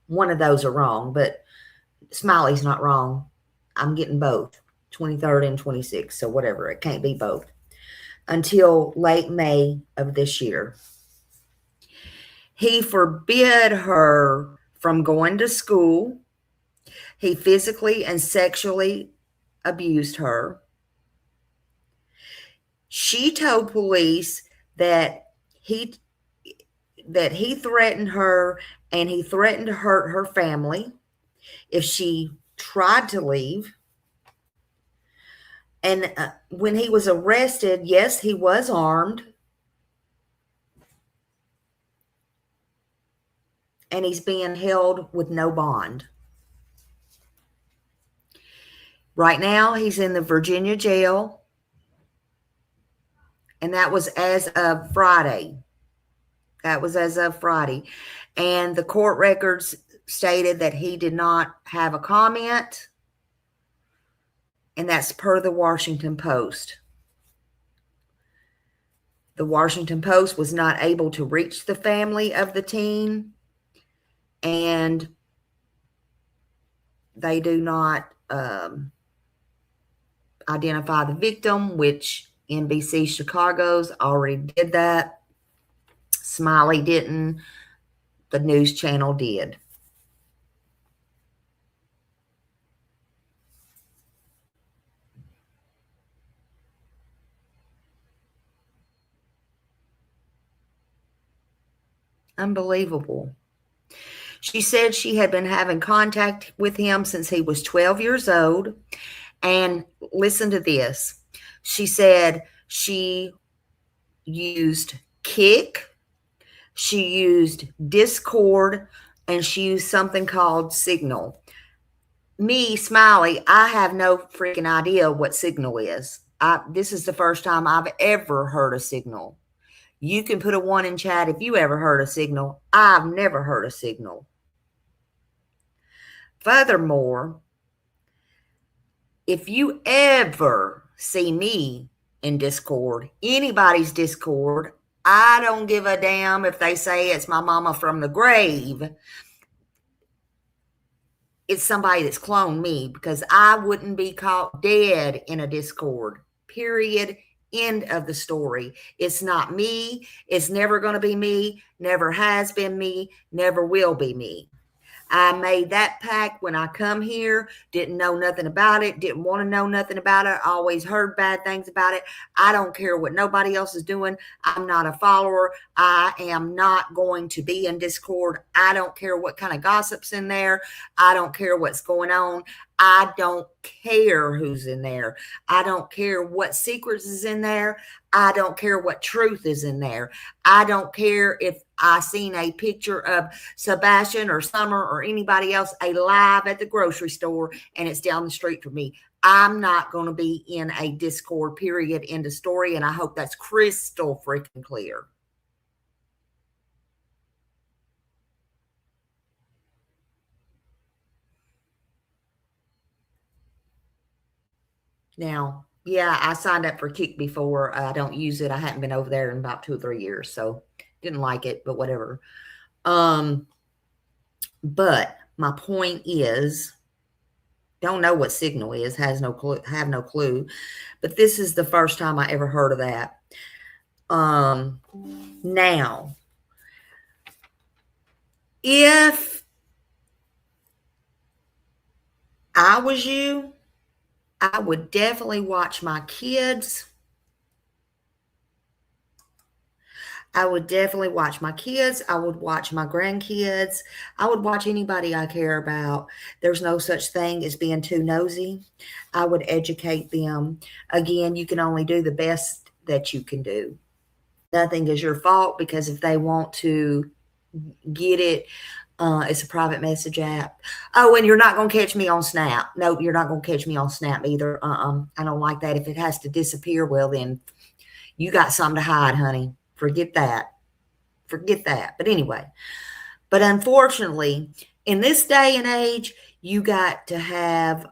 One of those are wrong, but Smiley's not wrong. I'm getting both, 23rd and 26th, so whatever. It can't be both. Until late May of this year. He forbid her from going to school. He physically and sexually abused her. She told police that he threatened her and he threatened to hurt her family if she tried to leave. And when he was arrested, yes, he was armed. And he's being held with no bond. Right now, he's in the Virginia jail. And that was as of Friday. And the court records stated that he did not have a comment. And that's per the Washington Post. The Washington Post was not able to reach the family of the teen. And they do not identify the victim, which NBC Chicago's already did that. Smiley didn't. The news channel did. Unbelievable. She said she had been having contact with him since he was 12 years old. And listen to this. She said she used Kick, she used Discord, and she used something called Signal. Me, Smiley, I have no freaking idea what Signal is. This is the first time I've ever heard of Signal. You can put a 1 in chat if you ever heard of Signal. I've never heard of Signal. Furthermore, if you ever see me in Discord, anybody's Discord, I don't give a damn if they say it's my mama from the grave. it's somebody that's cloned me, because I wouldn't be caught dead in a Discord. Period. End of the story. It's not me. It's never going to be me. Never has been me. Never will be me. I made that pact when I come here, didn't know nothing about it, didn't want to know nothing about it, always heard bad things about it. I don't care what nobody else is doing. I'm not a follower. I am not going to be in Discord. I don't care what kind of gossip's in there. I don't care what's going on. I don't care who's in there. I don't care what secrets is in there. I don't care what truth is in there. I don't care if I seen a picture of Sebastian or Summer or anybody else alive at the grocery store and it's down the street from me. I'm not going to be in a Discord, period, end of story. And I hope that's crystal freaking clear. Now, yeah, I signed up for Kick before. I don't use it. I hadn't been over there in about 2 or 3 years, so didn't like it, but whatever. But my point is, don't know what Signal is, have no clue. But this is the first time I ever heard of that. Now, if I was you, I would definitely watch my kids. I would definitely watch my kids. I would watch my grandkids. I would watch anybody I care about. There's no such thing as being too nosy. I would educate them. Again, you can only do the best that you can do. Nothing is your fault, because if they want to get it, it's a private message app. Oh, and you're not going to catch me on Snap. No, you're not going to catch me on Snap either. I don't like that. If it has to disappear, well, then you got something to hide, honey. Forget that. Forget that. But anyway, but unfortunately, in this day and age, you got to have,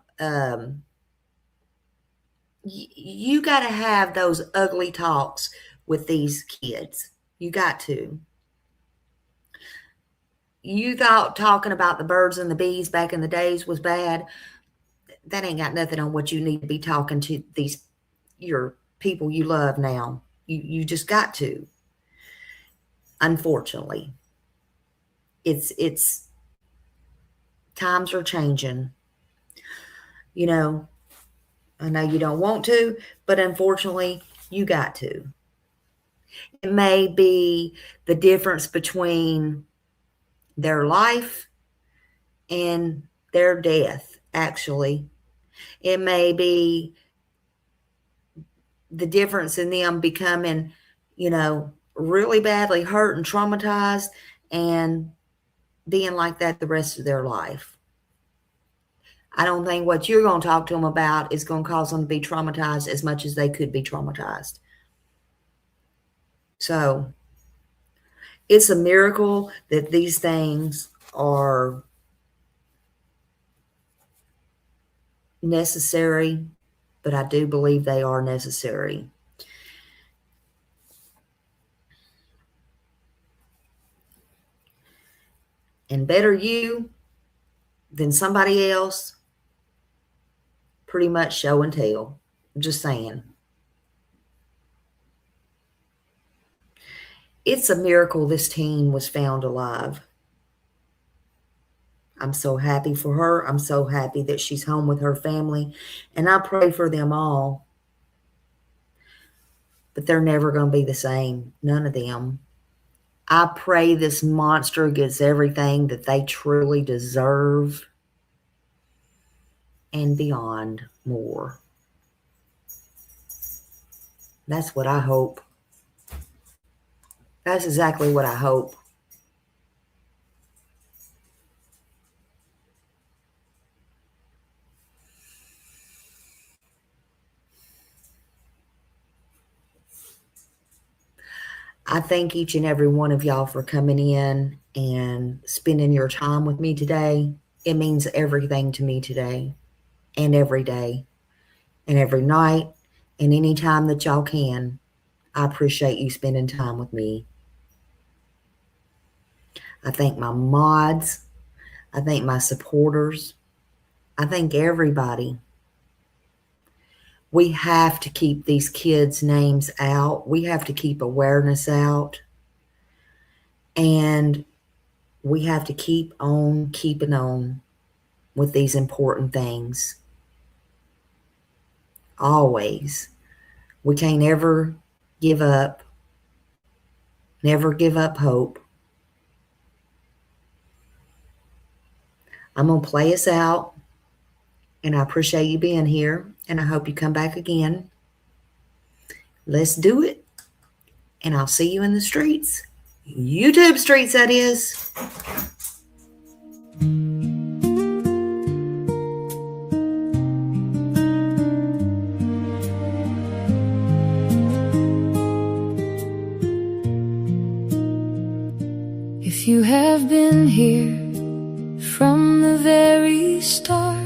you got to have those ugly talks with these kids. You got to. You thought talking about the birds and the bees back in the days was bad. That ain't got nothing on what you need to be talking to your people you love now. You just got to. Unfortunately, it's times are changing. You know, I know you don't want to, but unfortunately, you got to. It may be the difference between their life and their death, actually. It may be the difference in them becoming, really badly hurt and traumatized and being like that the rest of their life. I don't think what you're going to talk to them about is going to cause them to be traumatized as much as they could be traumatized. So it's a miracle that these things are necessary, but I do believe they are necessary. And better you than somebody else, pretty much show and tell. I'm just saying. It's a miracle this teen was found alive. I'm so happy for her. I'm so happy that she's home with her family. And I pray for them all. But they're never going to be the same. None of them. I pray this monster gets everything that they truly deserve and beyond more. That's what I hope. That's exactly what I hope. I thank each and every one of y'all for coming in and spending your time with me today. It means everything to me today and every day and every night and any time that y'all can. I appreciate you spending time with me. I thank my mods. I thank my supporters. I think everybody. We have to keep these kids' names out. We have to keep awareness out. And we have to keep on keeping on with these important things. Always. We can't ever give up. Never give up hope. I'm going to play us out. And I appreciate you being here. And I hope you come back again. Let's do it. And I'll see you in the streets. YouTube streets, that is. If you have been here from the very start,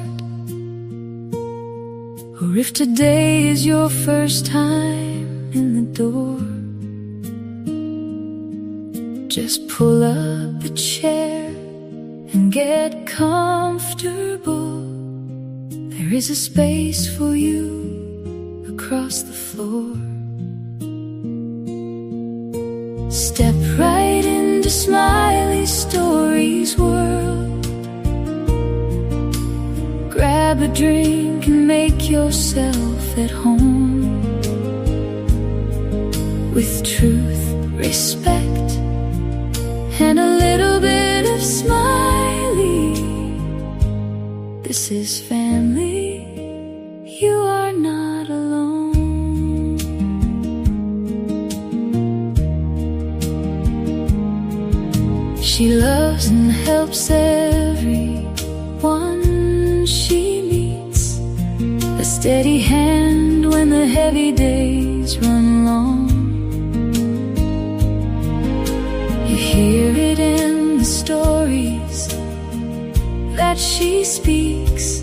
or if today is your first time in the door, just pull up a chair and get comfortable. There is a space for you across the floor. Step right into SmileyStorey's world. Grab a drink and make yourself at home. With truth, respect, and a little bit of Smiley. This is family. You are not alone. She loves and helps everyone she meets. A steady hand when the heavy days run long. You hear it in the stories that she speaks.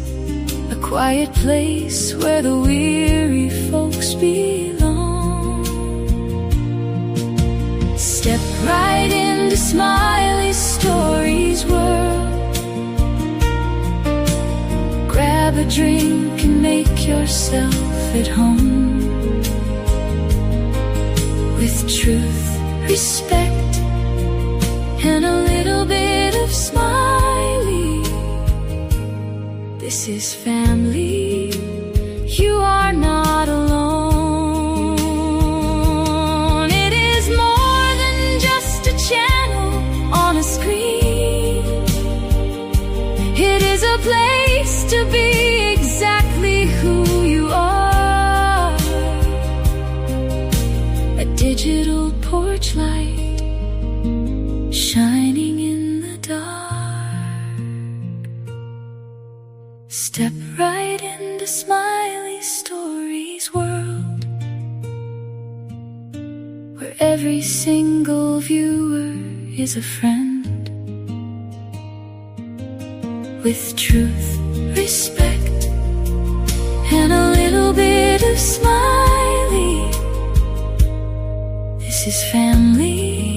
A quiet place where the weary folks belong. Step right into SmileyStorey's world. Grab a drink and make yourself at home. With truth, respect, and a little bit of Smiley. This is family. You are not alone. It is more than just a channel on a screen. It is a place to be exactly who you are. A digital porch light shining in the dark. Step right into SmileyStorey's world, where every single viewer is a friend. With truth, respect, and a little bit of Smiley. This is family.